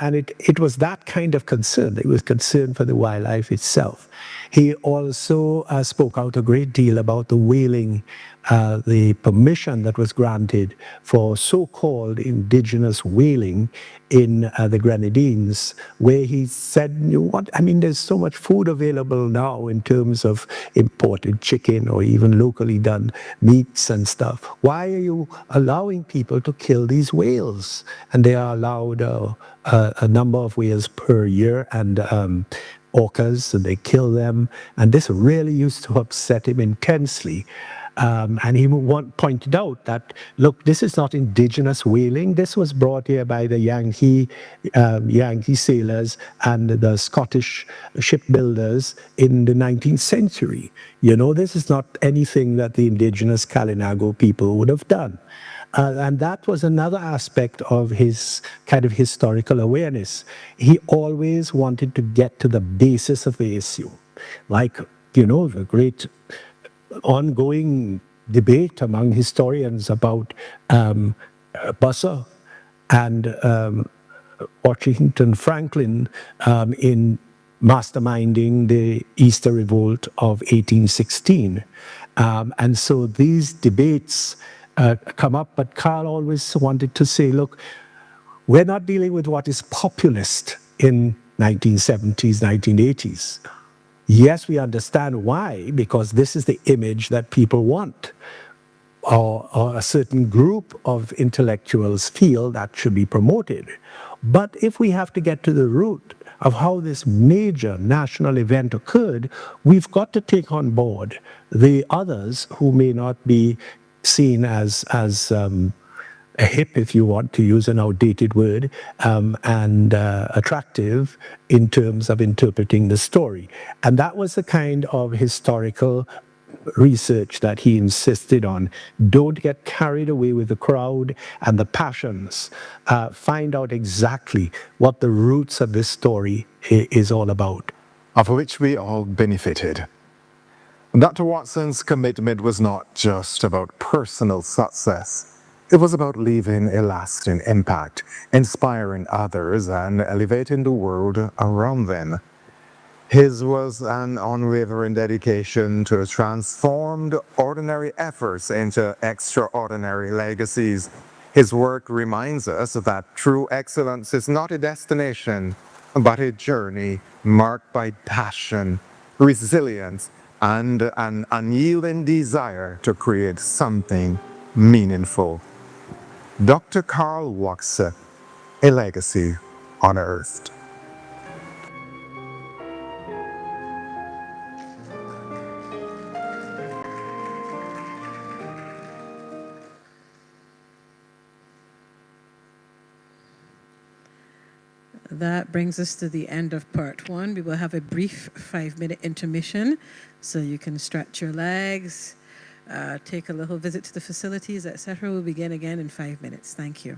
And it was that kind of concern. It was concern for the wildlife itself. He also spoke out a great deal about the whaling, the permission that was granted for so-called indigenous whaling in the Grenadines, where where he said, "You want? I mean, there's so much food available now in terms of imported chicken or even locally done meats and stuff. Why are you allowing people to kill these whales?" And they are allowed a number of whales per year, and orcas, and they kill them. And this really used to upset him intensely. And he pointed out that, look, this is not indigenous whaling. This was brought here by the Yankee sailors and the Scottish shipbuilders in the 19th century. You know, this is not anything that the indigenous Kalinago people would have done. And that was another aspect of his kind of historical awareness. He always wanted to get to the basis of the issue. Like, you know, the great ongoing debate among historians about Busser and Washington Franklin in masterminding the Easter Revolt of 1816. And so these debates come up, but Carl always wanted to say, look, we're not dealing with what is populist in 1970s, 1980s. Yes, we understand why, because this is the image that people want, or a certain group of intellectuals feel that should be promoted. But if we have to get to the root of how this major national event occurred, we've got to take on board the others who may not be seen as hip, if you want to use an outdated word, and attractive in terms of interpreting the story. And that was the kind of historical research that he insisted on. Don't get carried away with the crowd and the passions. Find out exactly what the roots of this story is all about. Of which we all benefited. Dr. Watson's commitment was not just about personal success. It was about leaving a lasting impact, inspiring others, and elevating the world around them. His was an unwavering dedication to transform ordinary efforts into extraordinary legacies. His work reminds us that true excellence is not a destination, but a journey marked by passion, resilience, and an unyielding desire to create something meaningful. Dr. Carl Watson, a legacy unearthed. That brings us to the end of part one. We will have a brief 5-minute intermission so you can stretch your legs, take a little visit to the facilities, etc. We'll begin again in 5 minutes. Thank you.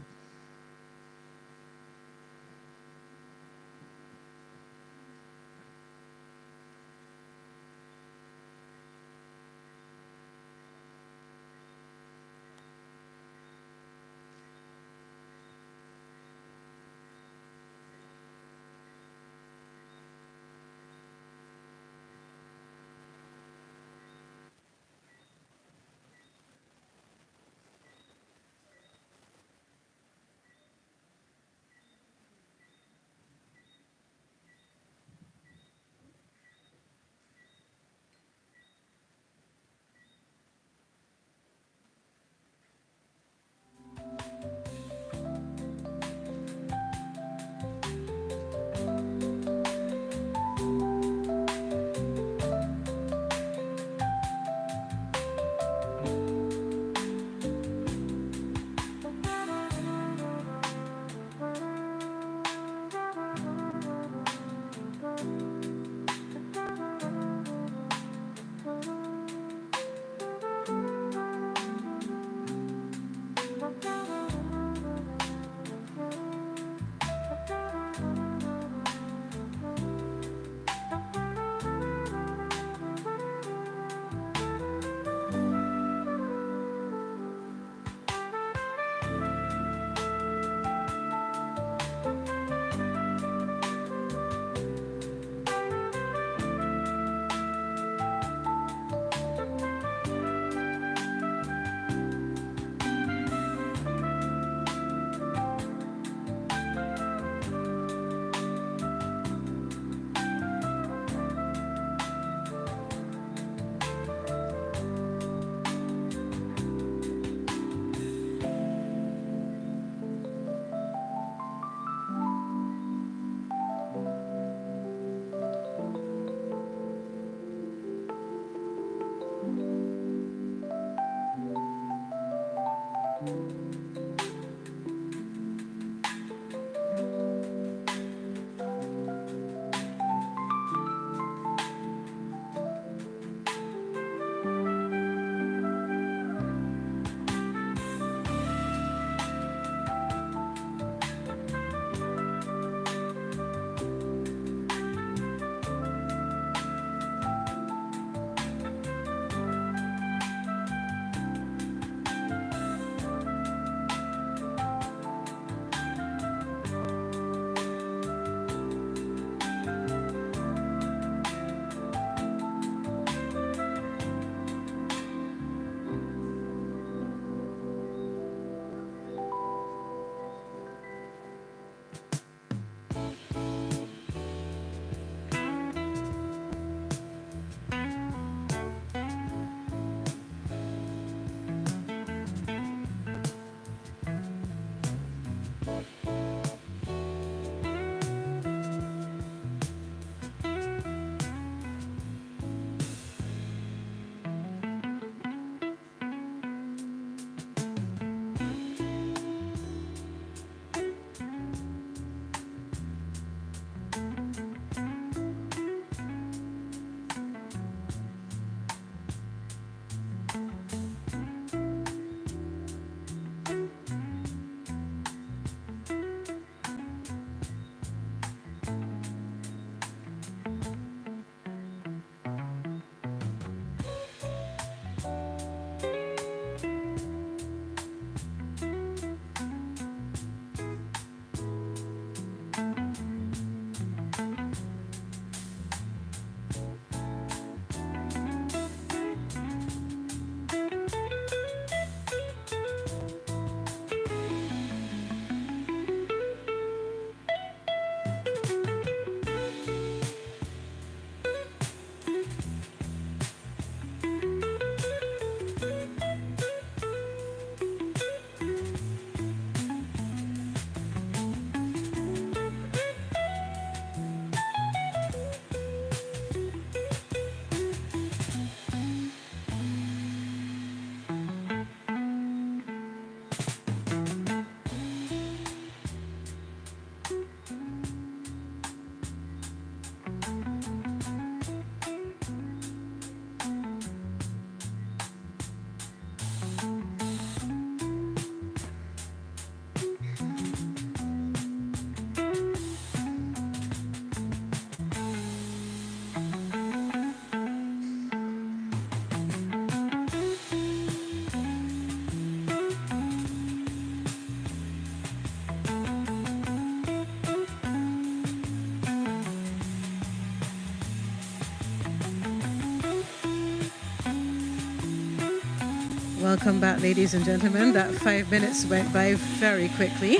Welcome back, ladies and gentlemen. That 5 minutes went by very quickly.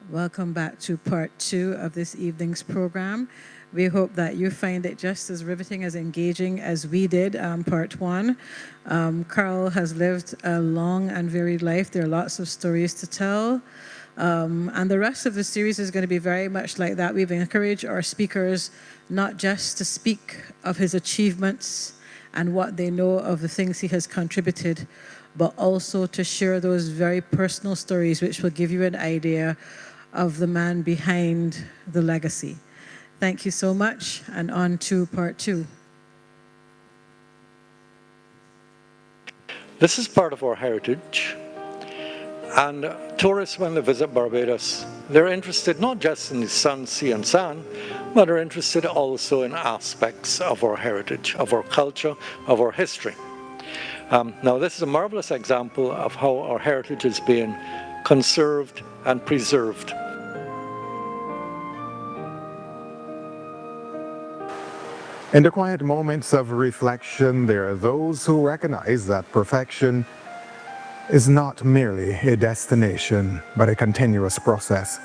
Welcome back to part 2 of this evening's program. We hope that you find it just as riveting, as engaging as we did part 1. Carl has lived a long and varied life. There are lots of stories to tell. And the rest of the series is going to be very much like that. We've encouraged our speakers not just to speak of his achievements and what they know of the things he has contributed, but also to share those very personal stories which will give you an idea of the man behind the legacy. Thank you so much, and on to part 2. This is part of our heritage, and tourists, when they visit Barbados, they're interested not just in the sun, sea, and sand, but they're interested also in aspects of our heritage, of our culture, of our history. Now, this is a marvelous example of how our heritage is being conserved and preserved. In the quiet moments of reflection, there are those who recognize that perfection is not merely a destination, but a continuous process.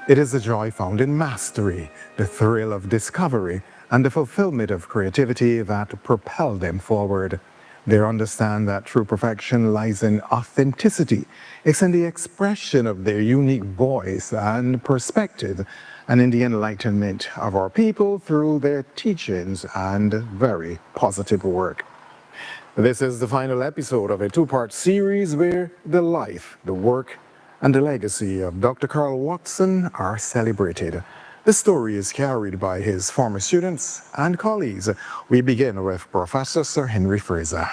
It is the joy found in mastery, the thrill of discovery, and the fulfillment of creativity that propel them forward. They understand that true perfection lies in authenticity. It's in the expression of their unique voice and perspective, and in the enlightenment of our people through their teachings and very positive work. This is the final episode of a 2-part series where the life, the work, and the legacy of Dr. Carl Watson are celebrated. The story is carried by his former students and colleagues. We begin with Professor Sir Henry Fraser.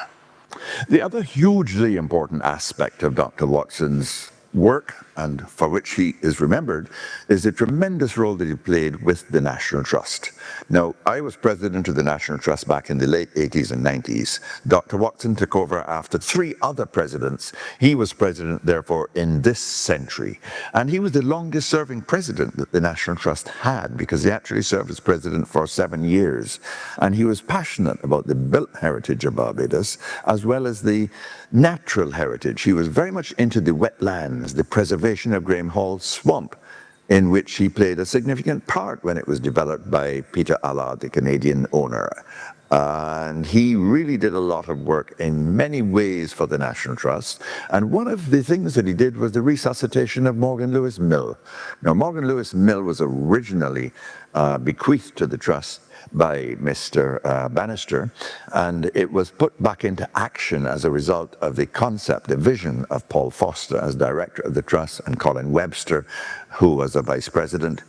The other hugely important aspect of Dr. Watson's work, and for which he is remembered, is the tremendous role that he played with the National Trust. Now, I was president of the National Trust back in the late 80s and 90s. Dr. Watson took over after 3 other presidents. He was president, therefore, in this century. And he was the longest serving president that the National Trust had, because he actually served as president for 7 years. And he was passionate about the built heritage of Barbados, as well as the natural heritage. He was very much into the wetlands, the preservation of Graham Hall Swamp, in which he played a significant part when it was developed by Peter Allard, the Canadian owner. And he really did a lot of work in many ways for the National Trust. And one of the things that he did was the resuscitation of Morgan Lewis Mill. Now, Morgan Lewis Mill was originally bequeathed to the Trust by Mr. Bannister, and it was put back into action as a result of the concept, the vision of Paul Foster as director of the Trust, and Colin Webster, who was a vice president,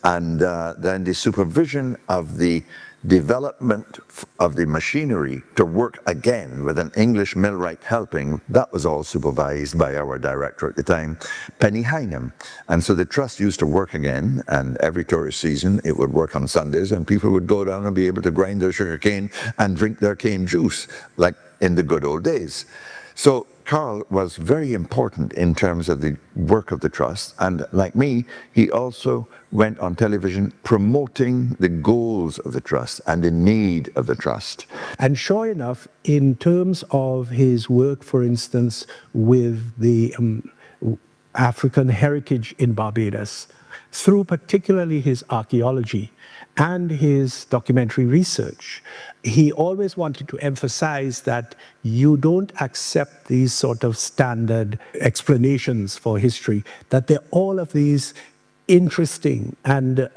and then the supervision of the development of the machinery to work again with an English millwright helping. That was all supervised by our director at the time, Penny Hynam. And so the trust used to work again, and every tourist season it would work on Sundays, and people would go down and be able to grind their sugar cane and drink their cane juice like in the good old days. So Carl was very important in terms of the work of the trust, and like me, he also went on television promoting the goals of the trust and the need of the trust. And sure enough, in terms of his work, for instance, with the African heritage in Barbados, through particularly his archaeology and his documentary research, he always wanted to emphasize that you don't accept these sort of standard explanations for history, that there are all of these interesting and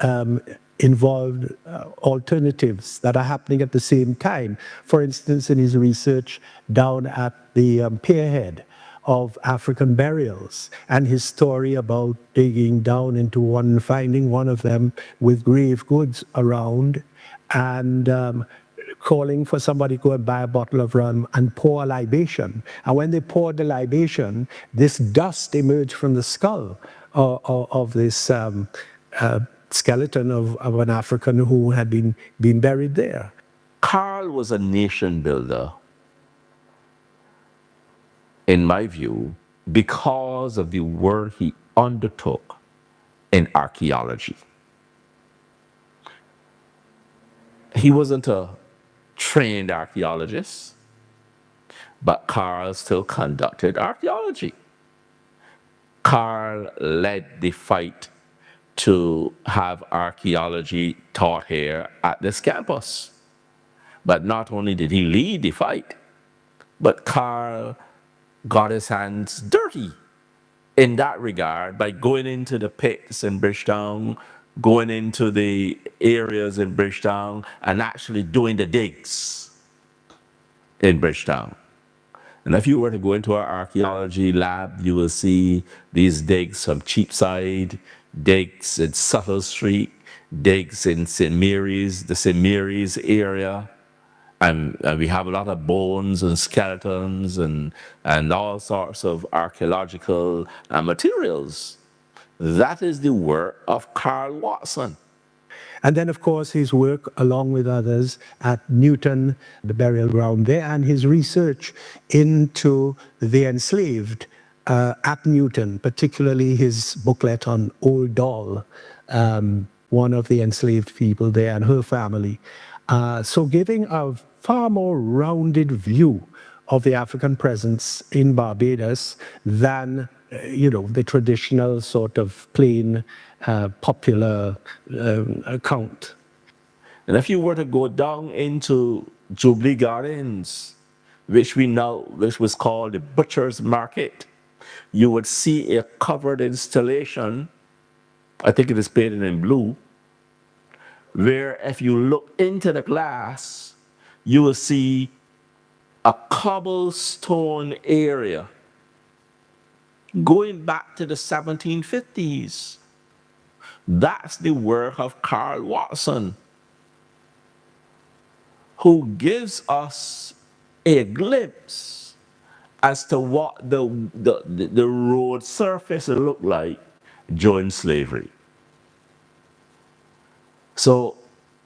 involved alternatives that are happening at the same time. For instance, in his research down at the Pierhead of African burials, and his story about digging down into one, finding one of them with grave goods around, and calling for somebody to go and buy a bottle of rum and pour a libation. And when they poured the libation, this dust emerged from the skull of this skeleton of an African who had been buried there. Carl was a nation builder, in my view, because of the work he undertook in archaeology. He wasn't a trained archaeologist, but Carl still conducted archaeology. Carl led the fight to have archaeology taught here at this campus. But not only did he lead the fight, but Carl got his hands dirty in that regard by going into the pits in Bridgetown, going into the areas in Bridgetown, and actually doing the digs in Bridgetown. And if you were to go into our archaeology lab, you will see these digs from Cheapside, digs in Sutter Street, digs in St. Mary's, the St. Mary's area. And we have a lot of bones and skeletons and all sorts of archaeological materials. That is the work of Carl Watson. And then, of course, his work, along with others, at Newton, the burial ground there, and his research into the enslaved at Newton, particularly his booklet on Old Doll, one of the enslaved people there and her family. So giving a far more rounded view of the African presence in Barbados than the traditional sort of plain popular account. And if you were to go down into Jubilee Gardens, which was called the Butcher's Market, you would see a covered installation, I think it is painted in blue, where if you look into the glass, you will see a cobblestone area going back to the 1750s. That's the work of Carl Watson, who gives us a glimpse as to what the road surface looked like during slavery. So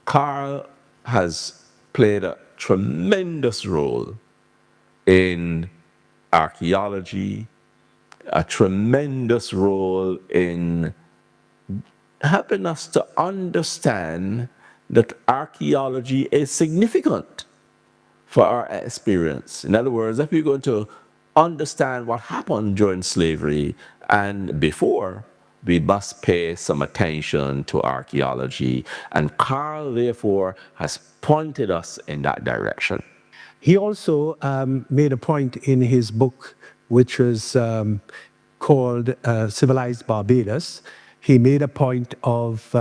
Carl has played a tremendous role in archaeology, a tremendous role in helping us to understand that archaeology is significant for our experience. In other words, if we're going to understand what happened during slavery and before, we must pay some attention to archaeology. And Carl, therefore, has pointed us in that direction. He also made a point in his book, which was called Civilized Barbados. He made a point of,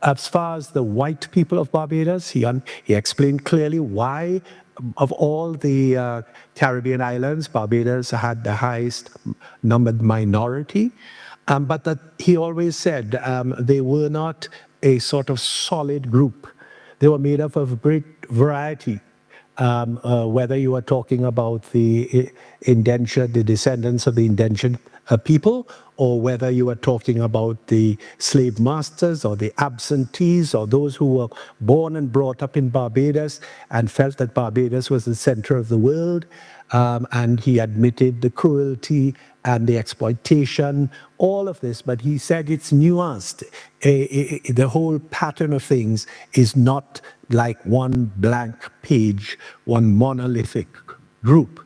as far as the white people of Barbados, he explained clearly why, of all the Caribbean islands, Barbados had the highest numbered minority, but that he always said they were not a sort of solid group. They were made up of a great variety. Whether you are talking about the indentured, the descendants of the indentured people, or whether you are talking about the slave masters or the absentees or those who were born and brought up in Barbados and felt that Barbados was the center of the world. And he admitted the cruelty and the exploitation, all of this, but he said it's nuanced. The whole pattern of things is not like one blank page, one monolithic group.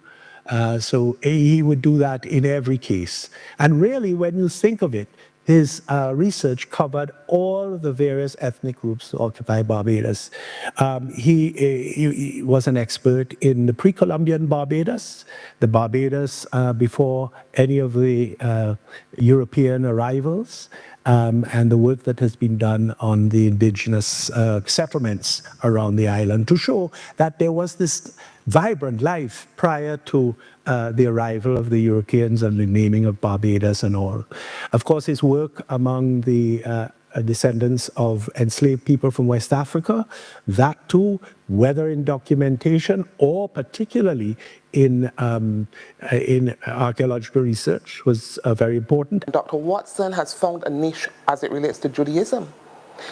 So he would do that in every case. And really, when you think of it, his research covered all the various ethnic groups who occupy Barbados. He was an expert in the pre-Columbian Barbados, the Barbados before any of the European arrivals, and the work that has been done on the indigenous settlements around the island to show that there was this vibrant life prior to the arrival of the Europeans and the naming of Barbados and all. Of course, his work among the descendants of enslaved people from West Africa, that too, whether in documentation or particularly in archaeological research, was very important. Dr. Watson has found a niche as it relates to Judaism.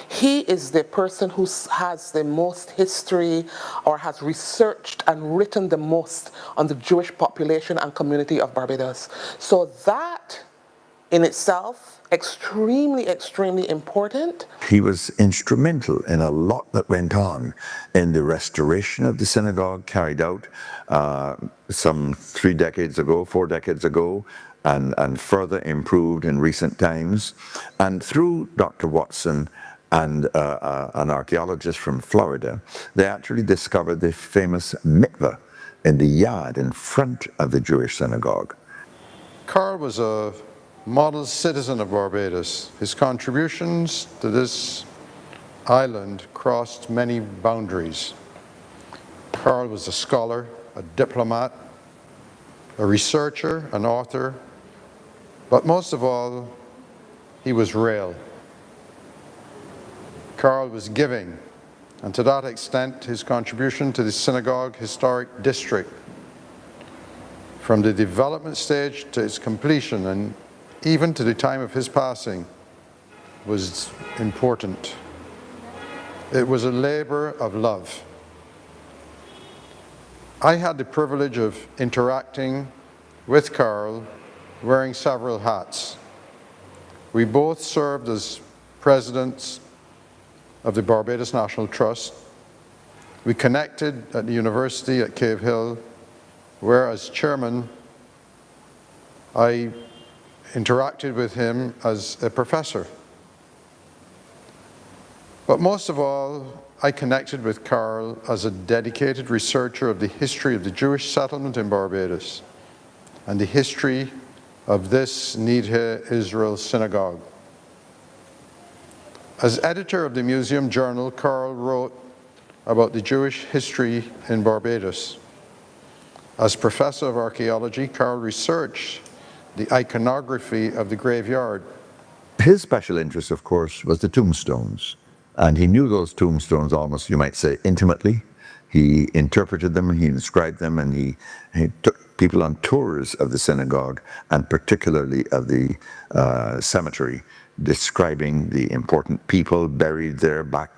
He is the person who has the most history or has researched and written the most on the Jewish population and community of Barbados. So that in itself, extremely, extremely important. He was instrumental in a lot that went on in the restoration of the synagogue carried out some 4 decades ago, and further improved in recent times. And through Dr. Watson and an archaeologist from Florida, they actually discovered the famous mikveh in the yard in front of the Jewish synagogue. Carl was a model citizen of Barbados. His contributions to this island crossed many boundaries. Carl was a scholar, a diplomat, a researcher, an author, but most of all, he was real. Carl was giving, and to that extent, his contribution to the Synagogue Historic District, from the development stage to its completion and even to the time of his passing, was important. It was a labor of love. I had the privilege of interacting with Carl wearing several hats. We both served as presidents of the Barbados National Trust. We connected at the university at Cave Hill, where as chairman, I interacted with him as a professor. But most of all, I connected with Carl as a dedicated researcher of the history of the Jewish settlement in Barbados and the history of this Needhe Israel Synagogue. As editor of the Museum Journal, Carl wrote about the Jewish history in Barbados. As professor of archaeology, Carl researched the iconography of the graveyard. His special interest, of course, was the tombstones. And he knew those tombstones almost, you might say, intimately. He interpreted them, he inscribed them, and he took people on tours of the synagogue, and particularly of the cemetery, describing the important people buried there back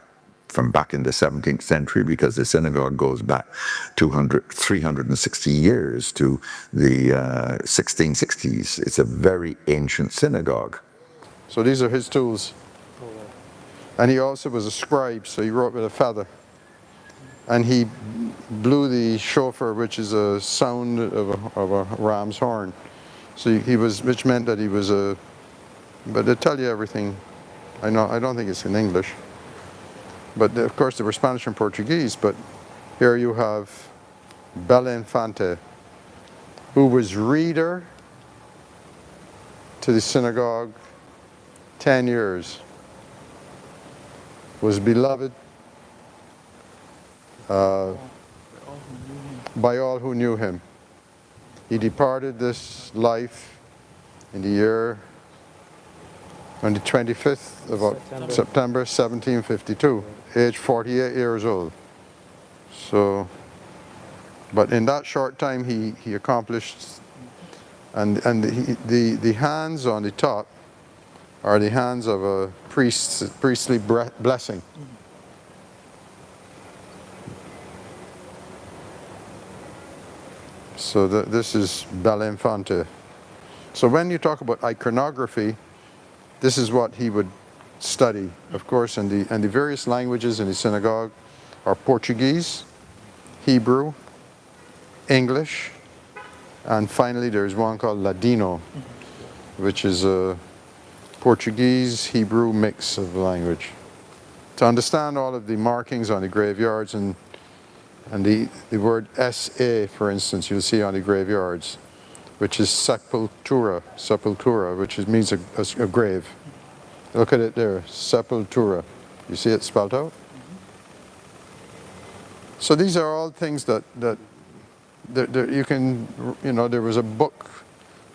in the 17th century, because the synagogue goes back 360 years to the 1660s. It's a very ancient synagogue. So these are his tools. And he also was a scribe, so he wrote with a feather. And he blew the shofar, which is a sound of a ram's horn. So he was, which meant that he was a, but they tell you everything. I don't think it's in English. But of course they were Spanish and Portuguese, but here you have Bela Infante, who was reader to the synagogue 10 years, was beloved by all who knew him. He departed this life in the year, on the 25th of September 1752, age 48 years old. So, but in that short time he accomplished, and the hands on the top are the hands of a priestly blessing. So this is Bela Infante. So when you talk about iconography, this is what he would study, of course, and the various languages in the synagogue are Portuguese, Hebrew, English, and finally there's one called Ladino, which is a Portuguese, Hebrew mix of language. To understand all of the markings on the graveyards and the word SA, for instance, you'll see on the graveyards, which is sepultura, which means a grave. Look at it there, sepultura. You see it spelled out? So these are all things that you can, there was a book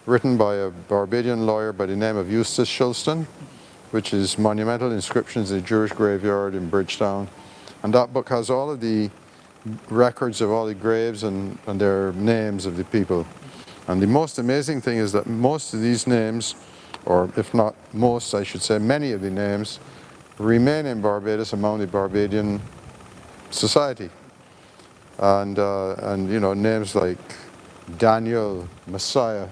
written by a Barbadian lawyer by the name of Eustace Shilston, which is Monumental Inscriptions in the Jewish Graveyard in Bridgetown. And that book has all of the records of all the graves and their names of the people. And the most amazing thing is that most of these names, or if not most, I should say many of the names, remain in Barbados among the Barbadian society. And you know, names like Daniel, Messiah,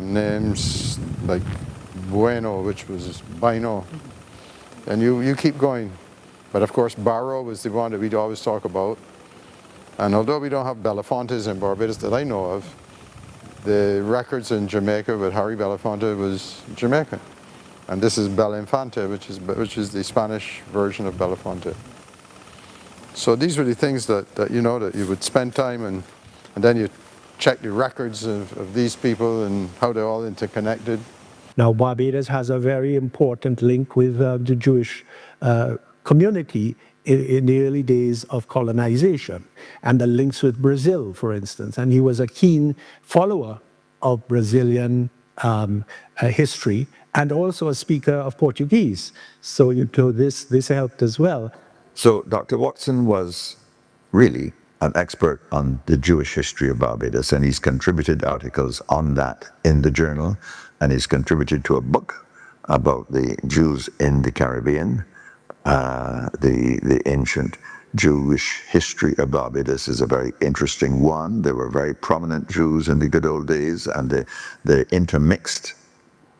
names like Bueno, which was Bino, and you keep going. But of course, Barrow was the one that we'd always talk about. And although we don't have Belafontes in Barbados that I know of, the records in Jamaica with Harry Belafonte was Jamaican. And this is Belinfante, which is the Spanish version of Belafonte. So these were the things that you know, that you would spend time and then you check the records of these people and how they're all interconnected. Now, Barbados has a very important link with the Jewish community in the early days of colonization, and the links with Brazil, for instance. And he was a keen follower of Brazilian history and also a speaker of Portuguese. So this helped as well. So Dr. Watson was really an expert on the Jewish history of Barbados, and he's contributed articles on that in the journal, and he's contributed to a book about the Jews in the Caribbean. The ancient Jewish history of Barbados is a very interesting one. There were very prominent Jews in the good old days, and they intermixed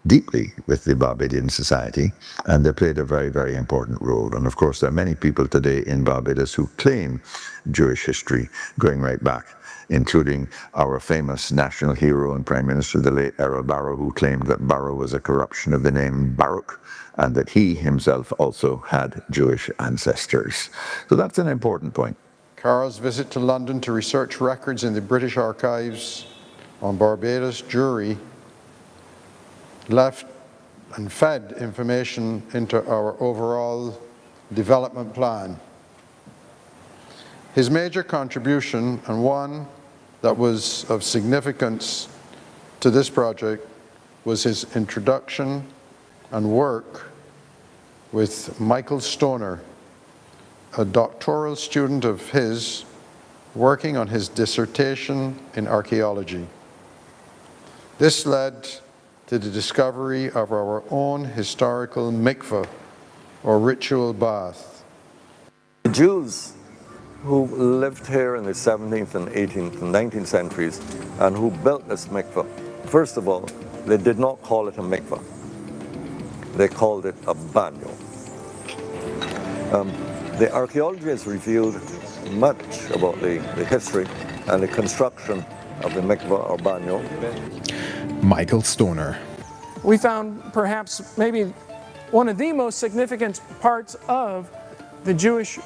deeply with the Barbadian society, and they played a very, very important role. And of course, there are many people today in Barbados who claim Jewish history going right back, including our famous national hero and Prime Minister, the late Errol Barrow, who claimed that Barrow was a corruption of the name Baruch, and that he himself also had Jewish ancestors. So that's an important point. Carl's visit to London to research records in the British archives on Barbados Jewry left and fed information into our overall development plan. His major contribution, and one that was of significance to this project, was his introduction and work with Michael Stoner, a doctoral student of his, working on his dissertation in archaeology. This led to the discovery of our own historical mikveh, or ritual bath. The Jews who lived here in the 17th and 18th and 19th centuries and who built this mikveh, first of all, they did not call it a mikveh. They called it a banyo. The archaeology has revealed much about the history and the construction of the mikveh or banyo. Michael Stoner. We found perhaps maybe one of the most significant parts of the Jewish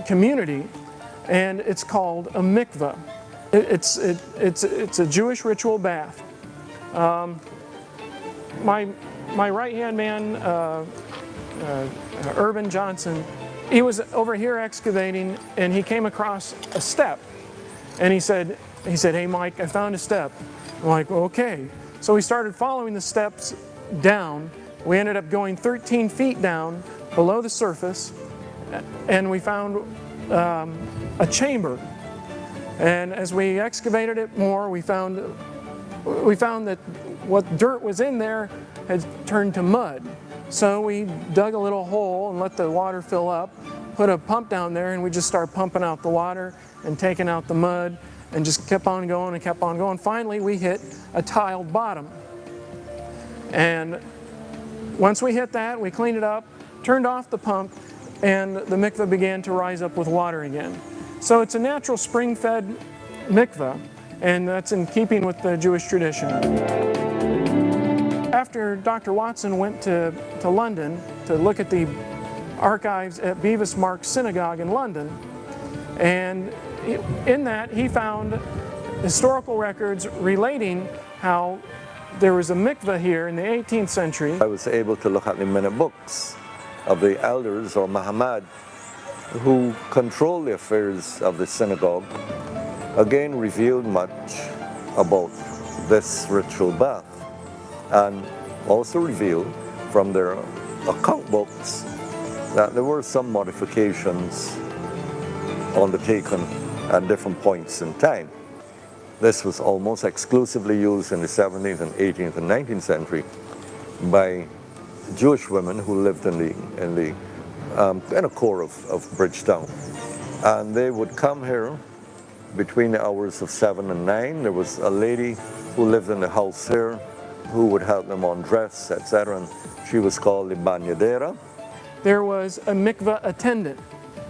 community, and it's called a mikveh. It's a Jewish ritual bath. My right-hand man, Urban Johnson, he was over here excavating, and he came across a step, and he said, "Hey Mike, I found a step." I'm like, "Okay." So we started following the steps down. We ended up going 13 feet down below the surface, and we found a chamber. And as we excavated it more, we found that what dirt was in there had turned to mud. So we dug a little hole and let the water fill up, put a pump down there, and we just started pumping out the water and taking out the mud, and just kept on going and kept on going. Finally, we hit a tiled bottom. And once we hit that, we cleaned it up, turned off the pump, and the mikveh began to rise up with water again. So it's a natural spring-fed mikveh, and that's in keeping with the Jewish tradition. After Dr. Watson went to London to look at the archives at Bevis Marks Synagogue in London, and in that he found historical records relating how there was a mikveh here in the 18th century. I was able to look at the minute books of the elders or Mahamad who controlled the affairs of the synagogue, again revealed much about this ritual bath, and also revealed from their account books that there were some modifications undertaken at different points in time. This was almost exclusively used in the 17th and 18th and 19th century by Jewish women who lived in the inner core of Bridgetown. And they would come here between the hours of 7 and 9. There was a lady who lived in the house here who would help them undress, etc. And she was called the banyadera. There was a mikveh attendant.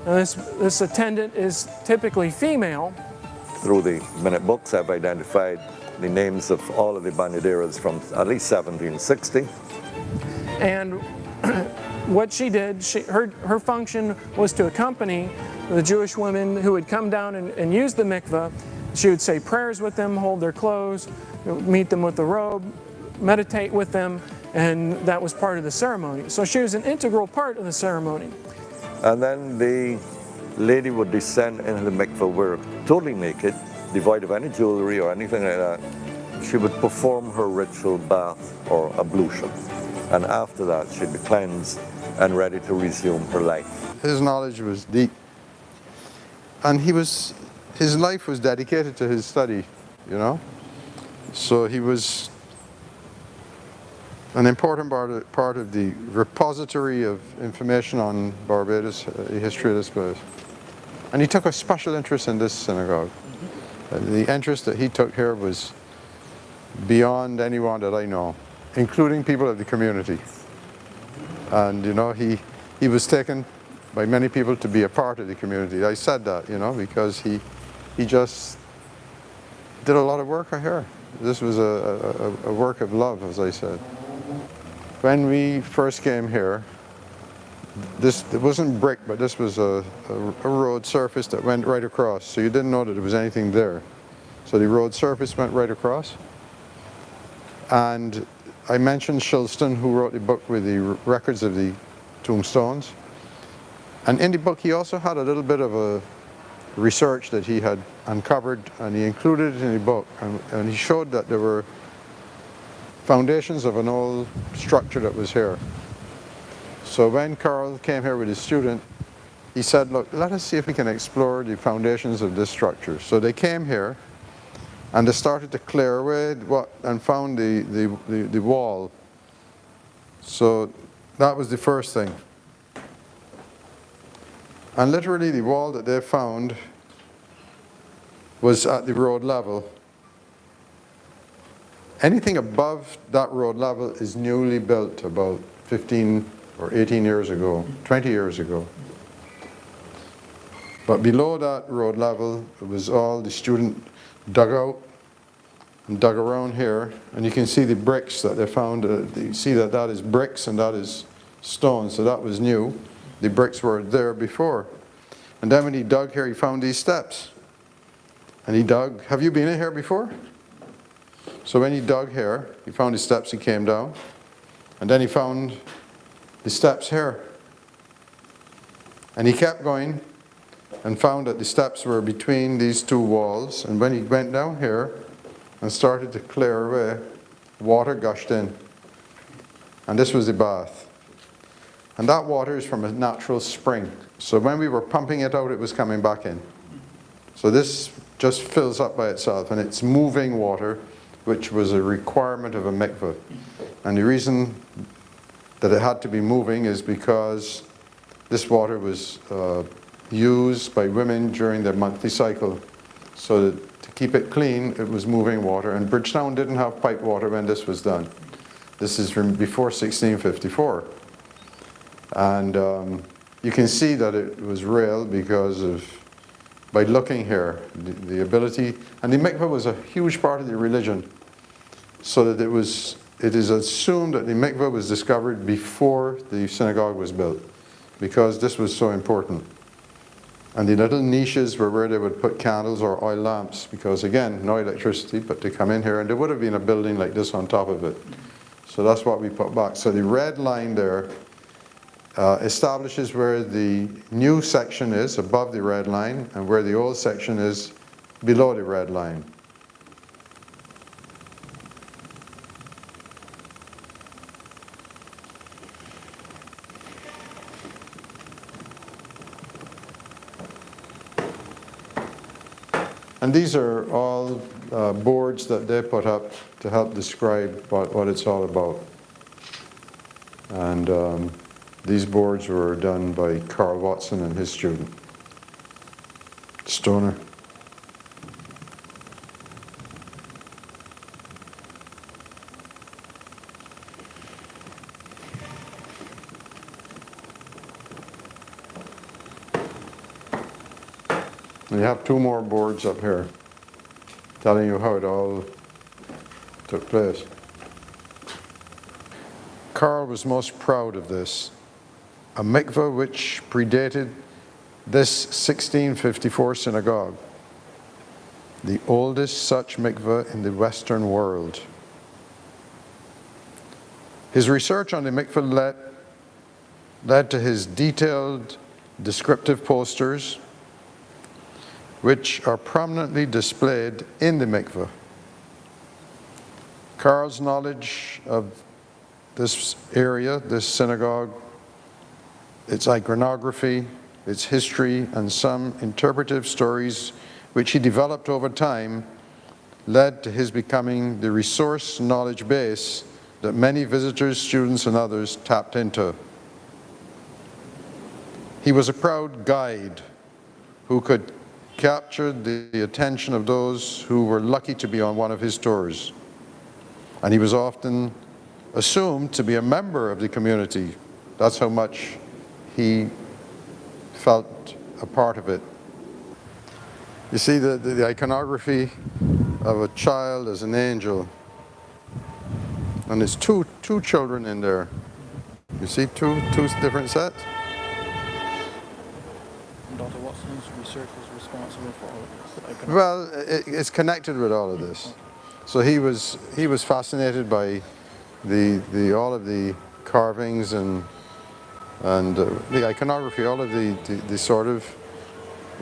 Now this attendant is typically female. Through the minute books, I've identified the names of all of the banyaderas from at least 1760. And what she did, her function was to accompany the Jewish women who would come down and use the mikveh. She would say prayers with them, hold their clothes, meet them with the robe, meditate with them, and that was part of the ceremony. So she was an integral part of the ceremony. And then the lady would descend into the mikveh where totally naked, devoid of any jewelry or anything like that. She would perform her ritual bath or ablution. And after that, she'd be cleansed and ready to resume her life. His knowledge was deep. And his life was dedicated to his study, you know. So he was an important part of the repository of information on Barbados, the history of this place. And he took a special interest in this synagogue. The interest that he took here was beyond anyone that I know, including people of the community. And you know, he was taken by many people to be a part of the community. I said that, you know, because he just did a lot of work here. This was a work of love, as I said. When we first came here, it wasn't brick, but this was a road surface that went right across. So you didn't know that there was anything there. So the road surface went right across. And I mentioned Shilston, who wrote the book with the records of the tombstones. And in the book, he also had a little bit of a research that he had uncovered, and he included it in the book. And he showed that there were foundations of an old structure that was here. So when Carl came here with his student, he said, look, let us see if we can explore the foundations of this structure. So they came here, and they started to clear away and found the wall. So that was the first thing. And literally the wall that they found was at the road level. Anything above that road level is newly built about 15 or 18 years ago, 20 years ago. But below that road level, it was all the student dug out and dug around here. And you can see the bricks that they found. You see that is bricks and that is stone, so that was new. The bricks were there before. And then when he dug here, he found these steps. And he dug. Have you been in here before? So when he dug here, he found the steps, he came down. And then he found the steps here. And he kept going and found that the steps were between these two walls. And when he went down here and started to clear away, water gushed in. And this was the bath. And that water is from a natural spring. So when we were pumping it out, it was coming back in. So this just fills up by itself, and it's moving water, which was a requirement of a mikveh. And the reason that it had to be moving is because this water was used by women during their monthly cycle. So that to keep it clean, it was moving water. And Bridgetown didn't have pipe water when this was done. This is from before 1654. And you can see that it was real because of, by looking here, the ability, and the mikveh was a huge part of the religion. So that it is assumed that the mikveh was discovered before the synagogue was built, because this was so important. And the little niches were where they would put candles or oil lamps, because again, no electricity, but to come in here, and there would have been a building like this on top of it. So that's what we put back. So the red line there establishes where the new section is above the red line and where the old section is below the red line. And these are all boards that they put up to help describe what it's all about. And these boards were done by Carl Watson and his student, Stoner. And you have two more boards up here telling you how it all took place. Carl was most proud of this, a mikveh which predated this 1654 synagogue, the oldest such mikveh in the Western world. His research on the mikveh led to his detailed descriptive posters, which are prominently displayed in the mikveh. Carl's knowledge of this area, this synagogue, its iconography, its history, and some interpretive stories which he developed over time led to his becoming the resource knowledge base that many visitors, students, and others tapped into. He was a proud guide who could capture the attention of those who were lucky to be on one of his tours. And he was often assumed to be a member of the community. That's how much he felt a part of it. You see the iconography of a child as an angel. And there's two children in there. You see two different sets? Dr. Watson's research was responsible for all of this? Well, it's connected with all of this. So he was fascinated by all of the carvings and the iconography, all of the sort of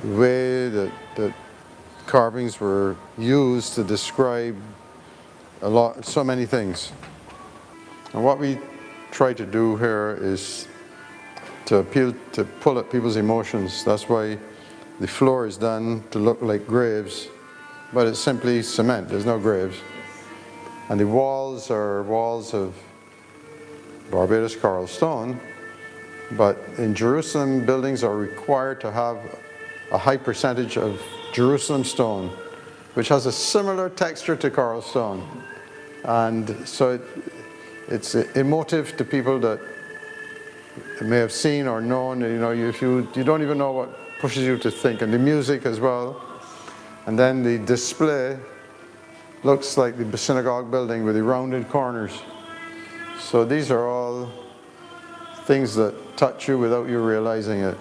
way that carvings were used to describe so many things. And what we try to do here is to pull at people's emotions. That's why the floor is done to look like graves, but it's simply cement, there's no graves. And the walls are walls of Barbados coral stone, but in Jerusalem, buildings are required to have a high percentage of Jerusalem stone, which has a similar texture to coral stone. And so it's emotive to people that may have seen or known. You know, if you don't even know what pushes you to think, and the music as well. And then the display looks like the synagogue building with the rounded corners. So these are all things that touch you without you realizing it.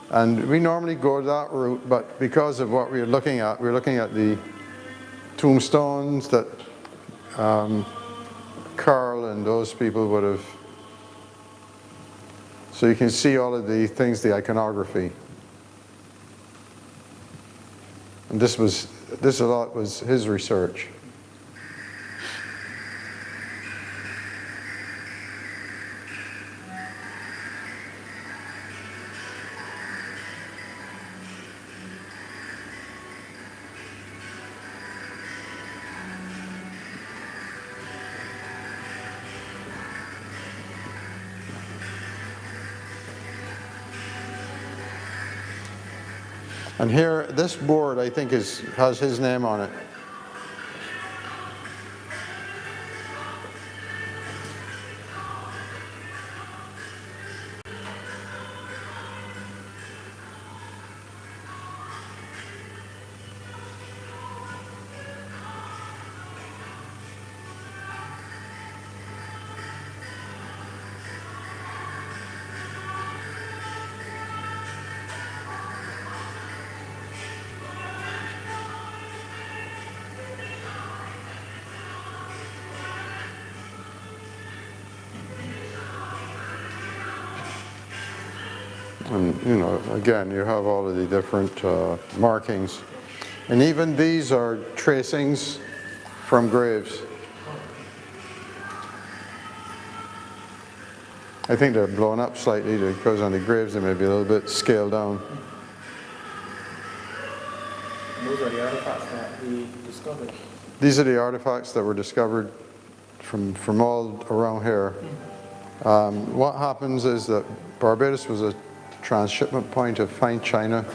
And we normally go that route, but because of what we're looking at the tombstones that Carl and those people would have. So you can see all of the things, the iconography. And this a lot was his research. And here, this board, I think, has his name on it. And, you know, again, you have all of the different markings. And even these are tracings from graves. I think they're blown up slightly because on the graves they may be a little bit scaled down. Those are the artifacts that we discovered. These are the artifacts that were discovered from all around here. What happens is that Barbados was a transshipment point of fine china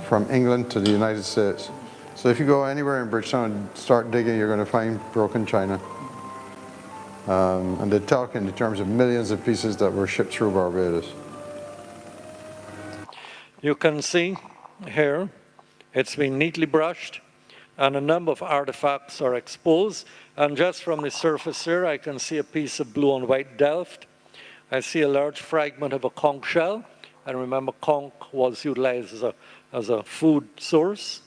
from England to the United States. So if you go anywhere in Bridgetown and start digging, you're going to find broken china. And they talk in terms of millions of pieces that were shipped through Barbados. You can see here, it's been neatly brushed, and a number of artifacts are exposed. And just from the surface here, I can see a piece of blue and white delft. I see a large fragment of a conch shell. And remember, conch was utilized as a food source.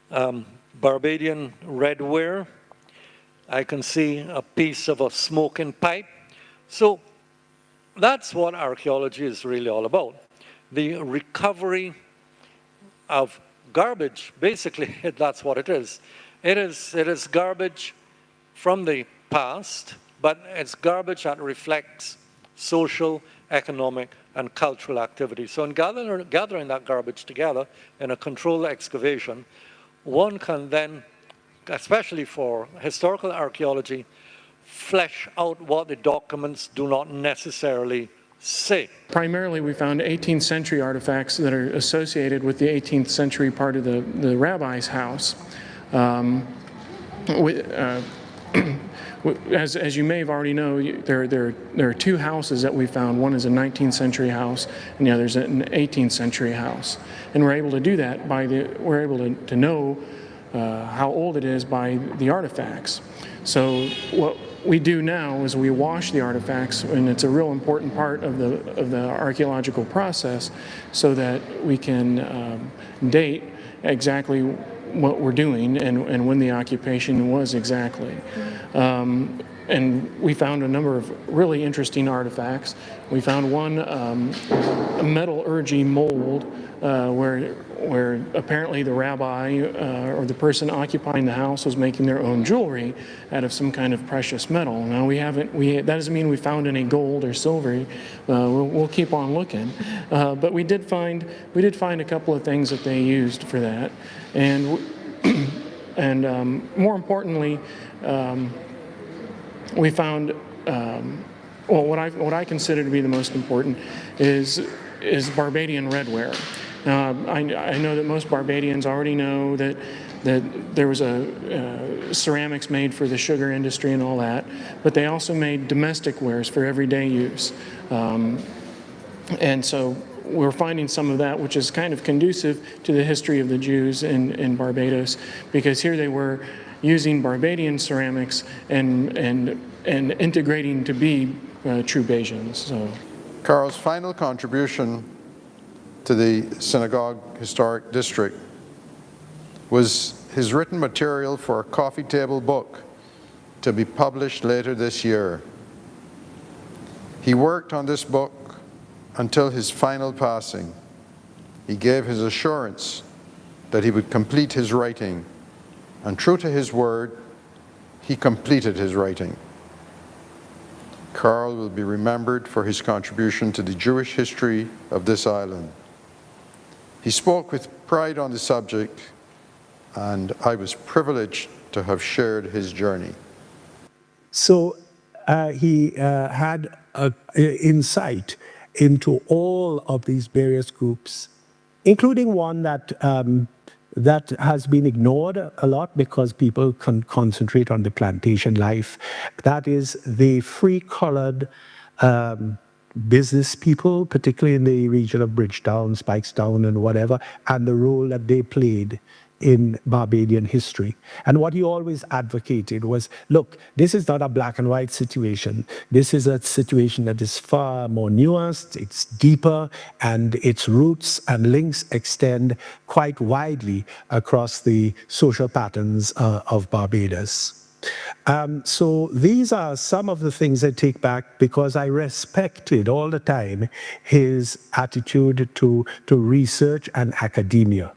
Barbadian redware. I can see a piece of a smoking pipe. So that's what archaeology is really all about. The recovery of garbage, basically, that's what it is. It is garbage from the past, but it's garbage that reflects social, economic, and cultural activity. So in gathering that garbage together in a controlled excavation, one can then, especially for historical archaeology, flesh out what the documents do not necessarily say. Primarily, we found 18th century artifacts that are associated with the 18th century part of the rabbi's house. As you may have already know, there are two houses that we found. One is a 19th century house, and the other is an 18th century house. And we're able to do that we're able to know how old it is by the artifacts. So what we do now is we wash the artifacts, and it's a real important part of the archaeological process, so that we can date exactly what we're doing and when the occupation was exactly. And we found a number of really interesting artifacts. We found one, a metallurgy mold, where apparently the rabbi or the person occupying the house was making their own jewelry out of some kind of precious metal. Now that doesn't mean we found any gold or silver. We'll keep on looking. But we did find a couple of things that they used for that. And more importantly, we found, what I consider to be the most important is Barbadian redware. I know that most Barbadians already know that there was ceramics made for the sugar industry and all that, but they also made domestic wares for everyday use. And so we're finding some of that, which is kind of conducive to the history of the Jews in Barbados, because here they were using Barbadian ceramics and integrating to be true Bajans. So, Carl's final contribution to the Synagogue Historic District was his written material for a coffee table book to be published later this year. He worked on this book until his final passing. He gave his assurance that he would complete his writing, and true to his word, he completed his writing. Carl will be remembered for his contribution to the Jewish history of this island. He spoke with pride on the subject, and I was privileged to have shared his journey. So he had insight into all of these various groups, including one that that has been ignored a lot because people can concentrate on the plantation life. That is the free-colored business people, particularly in the region of Bridgetown, Spikestown, and whatever, and the role that they played in Barbadian history. And what he always advocated was, look, this is not a black and white situation. This is a situation that is far more nuanced, it's deeper, and its roots and links extend quite widely across the social patterns of Barbados. So these are some of the things I take back because I respected all the time his attitude to research and academia.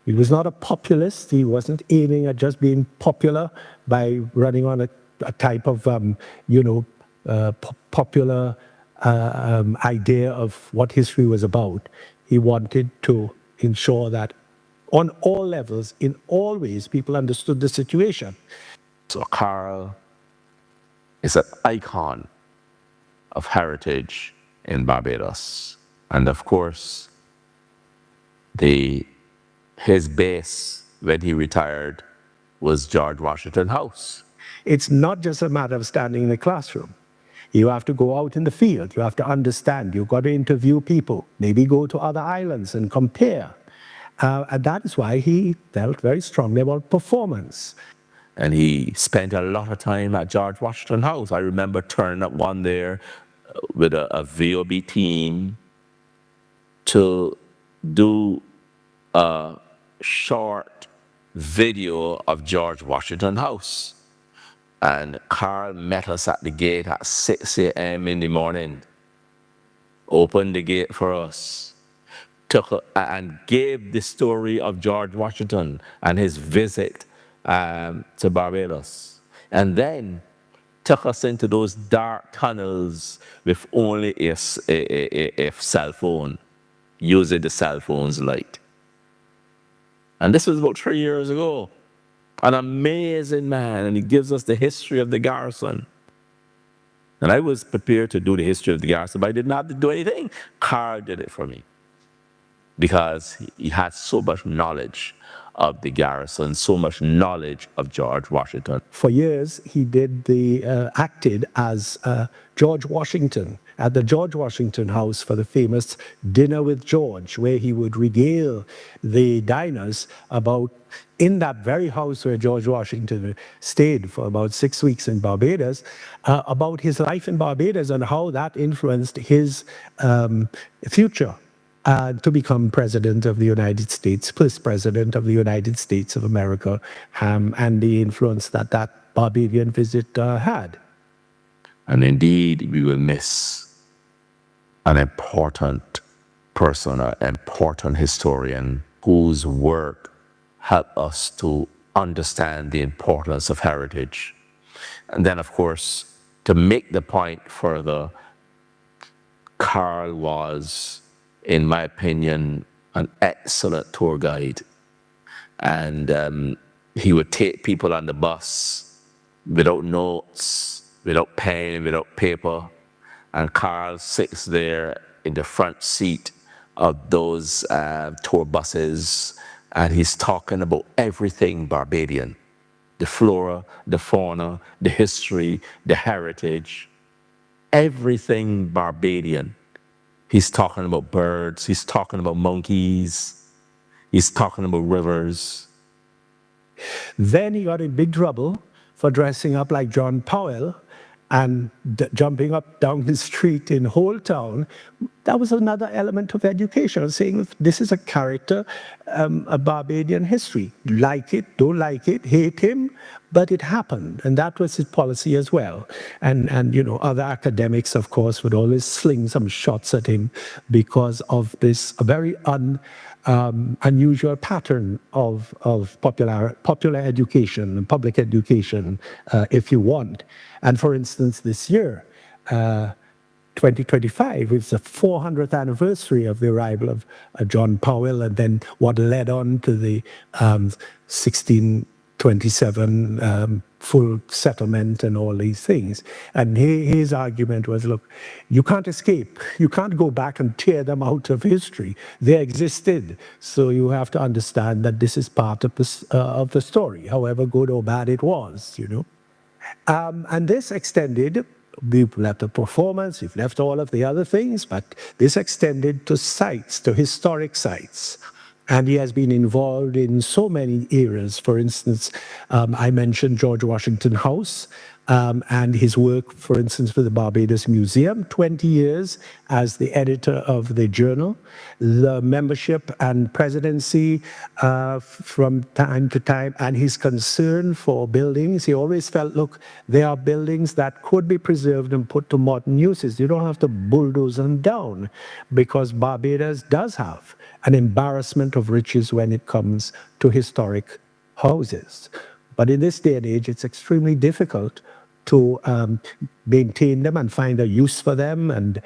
He was not a populist. He wasn't aiming at just being popular by running on a type of, popular idea of what history was about. He wanted to ensure that on all levels, in all ways, people understood the situation. So Carl is an icon of heritage in Barbados. And of course, his base when he retired was George Washington House. It's not just a matter of standing in the classroom. You have to go out in the field. You have to understand. You've got to interview people, maybe go to other islands and compare. And that is why he felt very strongly about performance. And he spent a lot of time at George Washington House. I remember turning up one there with a VOB team to do a short video of George Washington House. And Carl met us at the gate at 6 a.m. in the morning, opened the gate for us, and gave the story of George Washington and his visit to Barbados. And then took us into those dark tunnels with only a cell phone, using the cell phone's light. And this was about 3 years ago. An amazing man, and he gives us the history of the garrison. And I was prepared to do the history of the garrison, but I didn't have to do anything. Carl did it for me because he had so much knowledge of the garrison, so much knowledge of George Washington. For years, he acted as George Washington at the George Washington House for the famous Dinner with George, where he would regale the diners about, in that very house where George Washington stayed for about 6 weeks in Barbados, about his life in Barbados and how that influenced his future to become president of the United States, first president of the United States of America, and the influence that that Barbadian visit had. And indeed, we will miss an important person, an important historian whose work helped us to understand the importance of heritage. And then, of course, to make the point further, Carl was, in my opinion, an excellent tour guide. And he would take people on the bus without notes, without pen, without paper. And Carl sits there in the front seat of those tour buses, and he's talking about everything Barbadian. The flora, the fauna, the history, the heritage, everything Barbadian. He's talking about birds, he's talking about monkeys, he's talking about rivers. Then he got in big trouble for dressing up like John Powell and jumping up down the street in Whole Town. That was another element of education, saying this is a character, a Barbadian history. Like it, don't like it, hate him, but it happened. And that was his policy as well. And you know, other academics, of course, would always sling some shots at him because of this very unusual pattern of popular education and public education, if you want. And for instance, this year, 2025 is the 400th anniversary of the arrival of John Powell, and then what led on to the 1627 full settlement and all these things. And his argument was, look, you can't escape. You can't go back and tear them out of history. They existed. So you have to understand that this is part of the story, however good or bad it was, you know. And this extended, we've left the performance, we've left all of the other things, but this extended to sites, to historic sites. And he has been involved in so many areas. For instance, I mentioned George Washington House and his work, for instance, for the Barbados Museum, 20 years as the editor of the journal, the membership and presidency from time to time, and his concern for buildings. He always felt, look, there are buildings that could be preserved and put to modern uses. You don't have to bulldoze them down, because Barbados does have an embarrassment of riches when it comes to historic houses. But in this day and age, it's extremely difficult to maintain them and find a use for them. And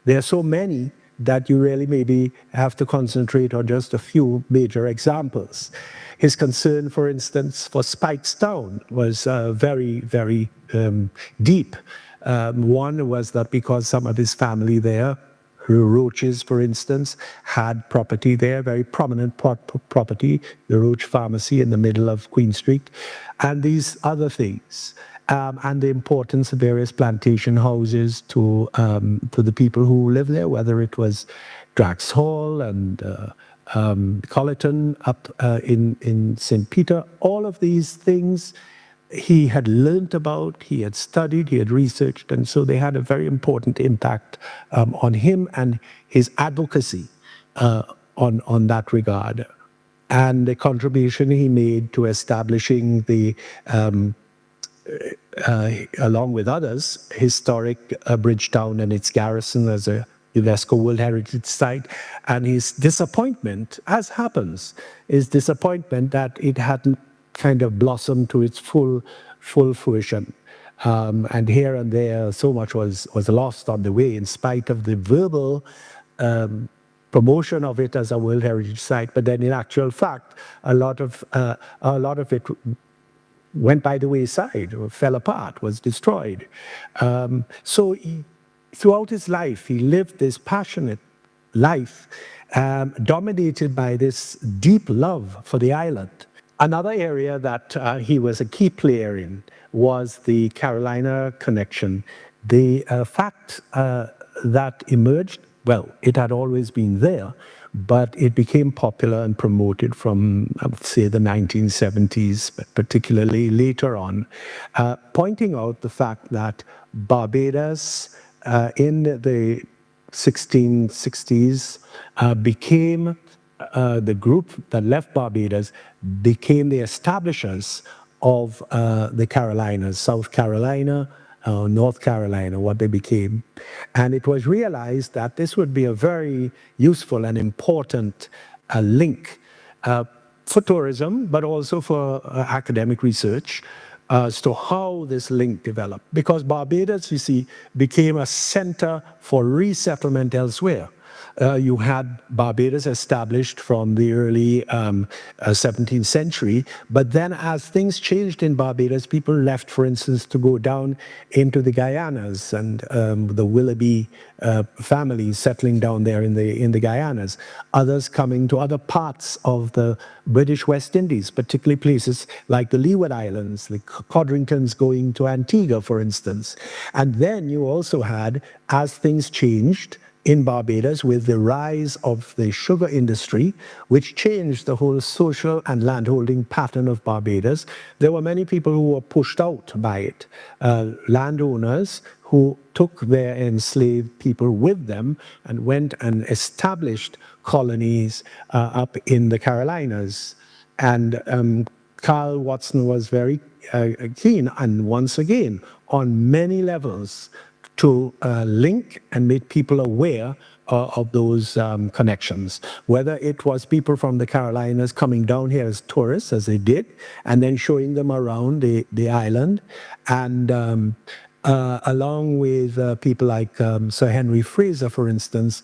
there are so many that you really maybe have to concentrate on just a few major examples. His concern, for instance, for Spikestown was very, very deep. One was that because some of his family there, the Roaches, for instance, had property there, very prominent property, the Roach Pharmacy in the middle of Queen Street, and these other things. And the importance of various plantation houses to the people who live there, whether it was Drax Hall and Colleton up in St. Peter. All of these things he had learnt about, he had studied, he had researched, and so they had a very important impact on him and his advocacy on that regard. And the contribution he made to establishing the along with others, historic Bridgetown and its garrison as a UNESCO World Heritage Site, and his disappointment, as happens, is disappointment that it hadn't kind of blossomed to its full fruition. And here and there, so much was lost on the way, in spite of the verbal promotion of it as a World Heritage Site. But then, in actual fact, a lot of it went by the wayside, or fell apart, was destroyed. So throughout his life, he lived this passionate life, dominated by this deep love for the island. Another area that he was a key player in was the Carolina connection. The fact that emerged, well, it had always been there, but it became popular and promoted from, I would say, the 1970s, but particularly later on, pointing out the fact that Barbados in the 1660s became the group that left Barbados became the establishers of the Carolinas, South Carolina, North Carolina, what they became. And it was realized that this would be a very useful and important link for tourism, but also for academic research as to how this link developed. Because Barbados, you see, became a center for resettlement elsewhere. You had Barbados established from the early 17th century, but then as things changed in Barbados, people left, for instance, to go down into the Guyanas, and the Willoughby family settling down there in the Guyanas. Others coming to other parts of the British West Indies, particularly places like the Leeward Islands, the Codringtons going to Antigua, for instance. And then you also had, as things changed, in Barbados with the rise of the sugar industry, which changed the whole social and landholding pattern of Barbados. There were many people who were pushed out by it, landowners who took their enslaved people with them and went and established colonies up in the Carolinas. And Carl Watson was very keen, and once again, on many levels, to link and make people aware of those connections. Whether it was people from the Carolinas coming down here as tourists, as they did, and then showing them around the island, and along with people like Sir Henry Fraser, for instance,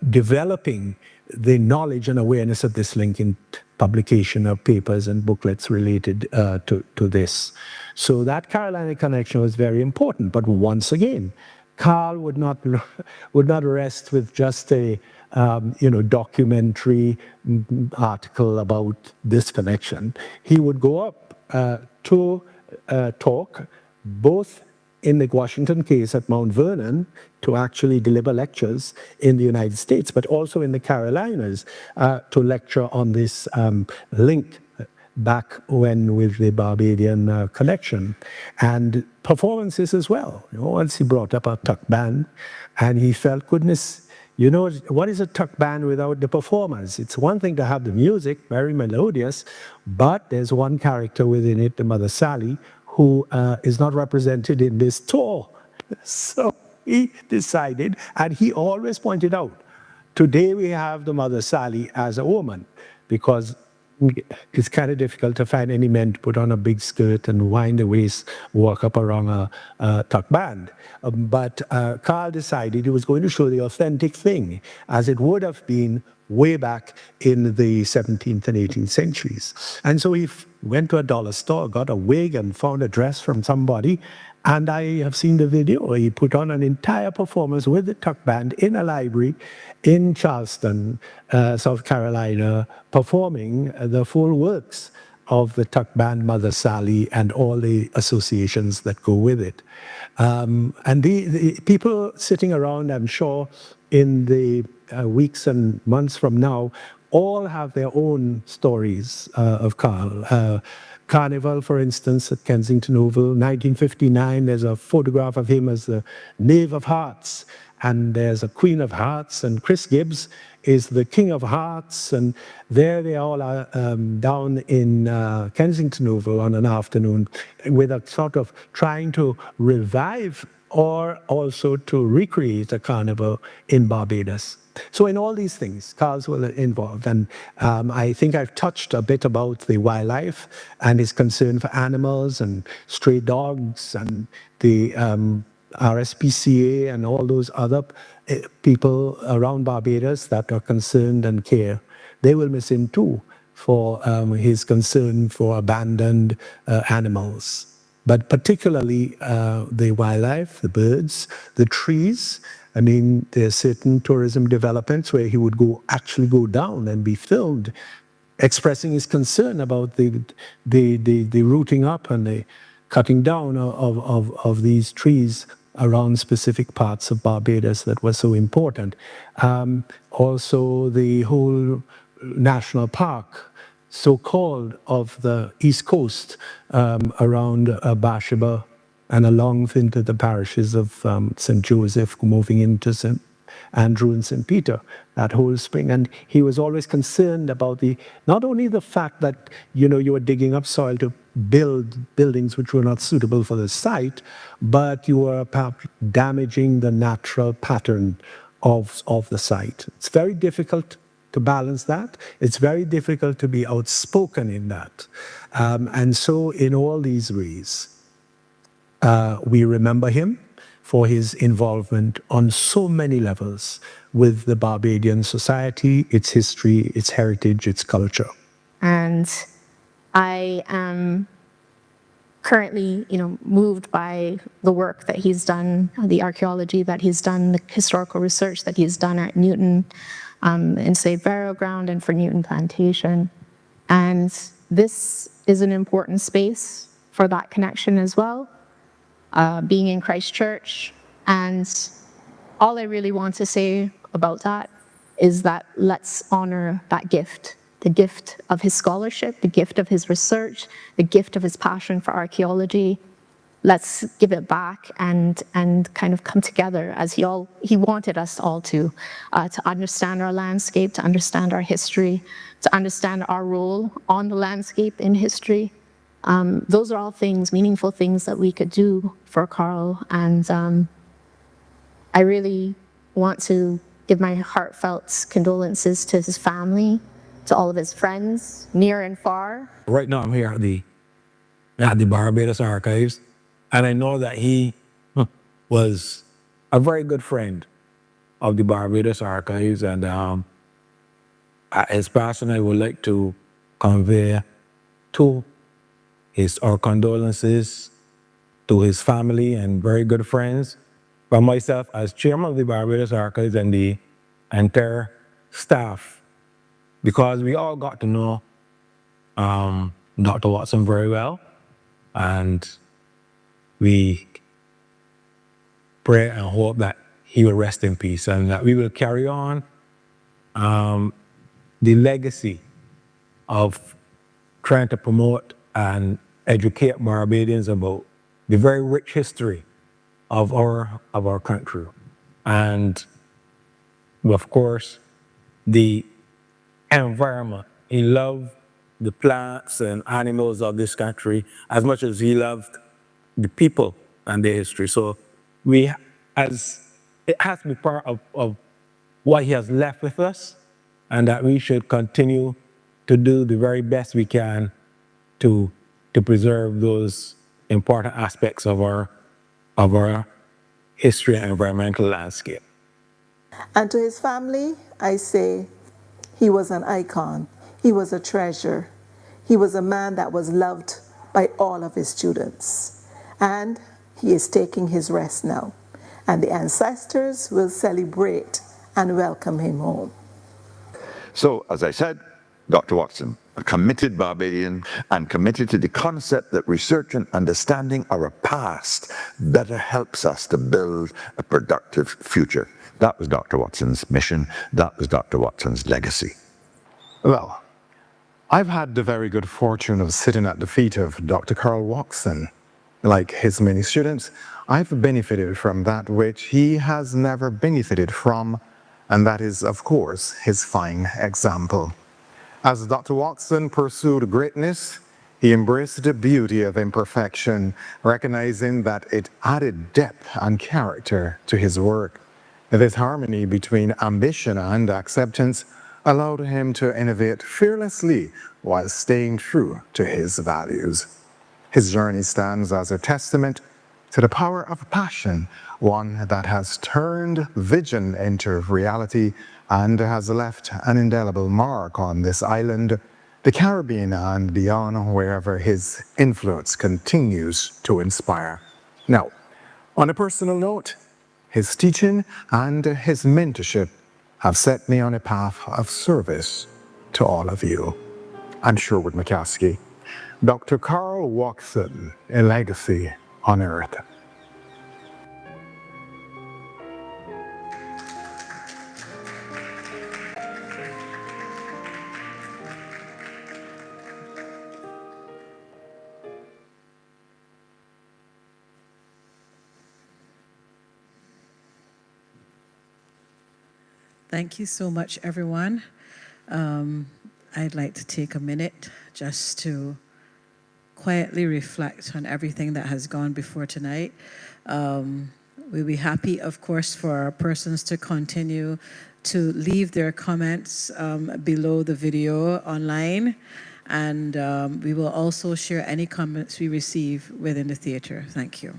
developing the knowledge and awareness of this link in publication of papers and booklets related to this. So that Carolina connection was very important. But once again, Carl would not rest with just a documentary article about this connection. He would go up to talk both in the Washington case at Mount Vernon to actually deliver lectures in the United States, but also in the Carolinas to lecture on this link back when with the Barbadian connection, and performances as well. Once he brought up a tuck band, and he felt, goodness, what is a tuck band without the performers? It's one thing to have the music, very melodious, but there's one character within it, the Mother Sally, who is not represented in this tour. So he decided, and he always pointed out, today we have the Mother Sally as a woman, because it's kind of difficult to find any men to put on a big skirt and wind the waist, walk up around a tuck band. But Carl decided he was going to show the authentic thing, as it would have been way back in the 17th and 18th centuries. And so he went to a dollar store, got a wig, and found a dress from somebody. And I have seen the video. He put on an entire performance with the Tuck Band in a library in Charleston, South Carolina, performing the full works of the Tuck Band, Mother Sally, and all the associations that go with it. And the people sitting around, I'm sure, in the weeks and months from now, all have their own stories of Carl. Carnival, for instance, at Kensington Oval, 1959, there's a photograph of him as the Knave of Hearts, and there's a Queen of Hearts, and Chris Gibbs is the King of Hearts, and there they all are down in Kensington Oval on an afternoon with a sort of trying to revive or also to recreate a carnival in Barbados. So in all these things, Carl's were involved. And I think I've touched a bit about the wildlife and his concern for animals and stray dogs and the RSPCA and all those other people around Barbados that are concerned and care. They will miss him too for his concern for abandoned animals. But particularly the wildlife, the birds, the trees. I mean, there's certain tourism developments where he would actually go down and be filmed, expressing his concern about the rooting up and the cutting down of these trees around specific parts of Barbados that were so important. Also, the whole national park, so-called, of the East Coast around Bathsheba and along into the parishes of St. Joseph, moving into St. Andrew and St. Peter, that whole spring. And he was always concerned about not only the fact that, you were digging up soil to build buildings which were not suitable for the site, but you were perhaps damaging the natural pattern of the site. It's very difficult to balance that. It's very difficult to be outspoken in that. And so in all these ways, we remember him for his involvement on so many levels with the Barbadian society, its history, its heritage, its culture. And I am currently, moved by the work that he's done, the archaeology that he's done, the historical research that he's done at Newton, in Slave Burial Ground and for Newton Plantation. And this is an important space for that connection as well. Being in Christchurch, and all I really want to say about that is that let's honor that gift, the gift of his scholarship, the gift of his research, the gift of his passion for archaeology. Let's give it back and kind of come together as he wanted us all to understand our landscape, to understand our history, to understand our role on the landscape in history. Those are all things, meaningful things that we could do for Carl. And I really want to give my heartfelt condolences to his family, to all of his friends, near and far. Right now I'm here at the Barbados Archives, and I know that he was a very good friend of the Barbados Archives, and at his passing I would like to convey our condolences to his family and very good friends, from myself as chairman of the Barbados Archives and the entire staff, because we all got to know Dr. Watson very well, and we pray and hope that he will rest in peace and that we will carry on the legacy of trying to promote and educate Barbadians about the very rich history of our country. And of course, the environment. He loved the plants and animals of this country as much as he loved the people and their history. So it has to be part of what he has left with us, and that we should continue to do the very best we can to preserve those important aspects of our history and environmental landscape. And to his family, I say he was an icon. He was a treasure. He was a man that was loved by all of his students. And he is taking his rest now. And the ancestors will celebrate and welcome him home. So, as I said, Dr. Watson, a committed Barbadian and committed to the concept that research and understanding our past better helps us to build a productive future. That was Dr. Watson's mission. That was Dr. Watson's legacy. Well, I've had the very good fortune of sitting at the feet of Dr. Carl Watson. Like his many students, I've benefited from that which he has never benefited from, and that is, of course, his fine example. As Dr. Watson pursued greatness, he embraced the beauty of imperfection, recognizing that it added depth and character to his work. This harmony between ambition and acceptance allowed him to innovate fearlessly while staying true to his values. His journey stands as a testament to the power of passion, one that has turned vision into reality and has left an indelible mark on this island, the Caribbean, and beyond, wherever his influence continues to inspire. Now, on a personal note, his teaching and his mentorship have set me on a path of service to all of you. I'm Sherwood McCaskey. Dr. Carl Watson, a legacy on earth. Thank you so much, everyone. I'd like to take a minute just to quietly reflect on everything that has gone before tonight. We'll be happy, of course, for our persons to continue to leave their comments below the video online. And we will also share any comments we receive within the theater. Thank you.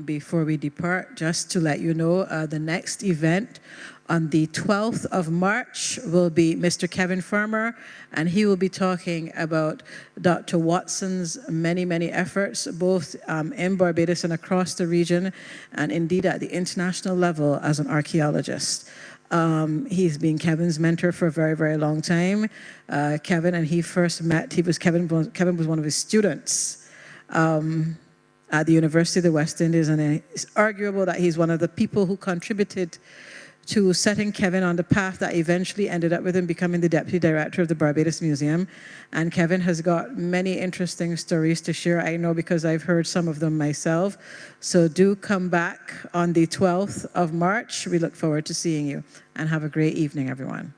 Before we depart, just to let you know, the next event on the 12th of March will be Mr. Kevin Farmer, and he will be talking about Dr. Watson's many, many efforts, both in Barbados and across the region, and indeed at the international level as an archaeologist. He's been Kevin's mentor for a very, very long time. Kevin and he first met, Kevin was one of his students. At the University of the West Indies, and it's arguable that he's one of the people who contributed to setting Kevin on the path that eventually ended up with him becoming the Deputy Director of the Barbados Museum. And Kevin has got many interesting stories to share, I know, because I've heard some of them myself. So do come back on the 12th of March. We look forward to seeing you, and have a great evening, everyone.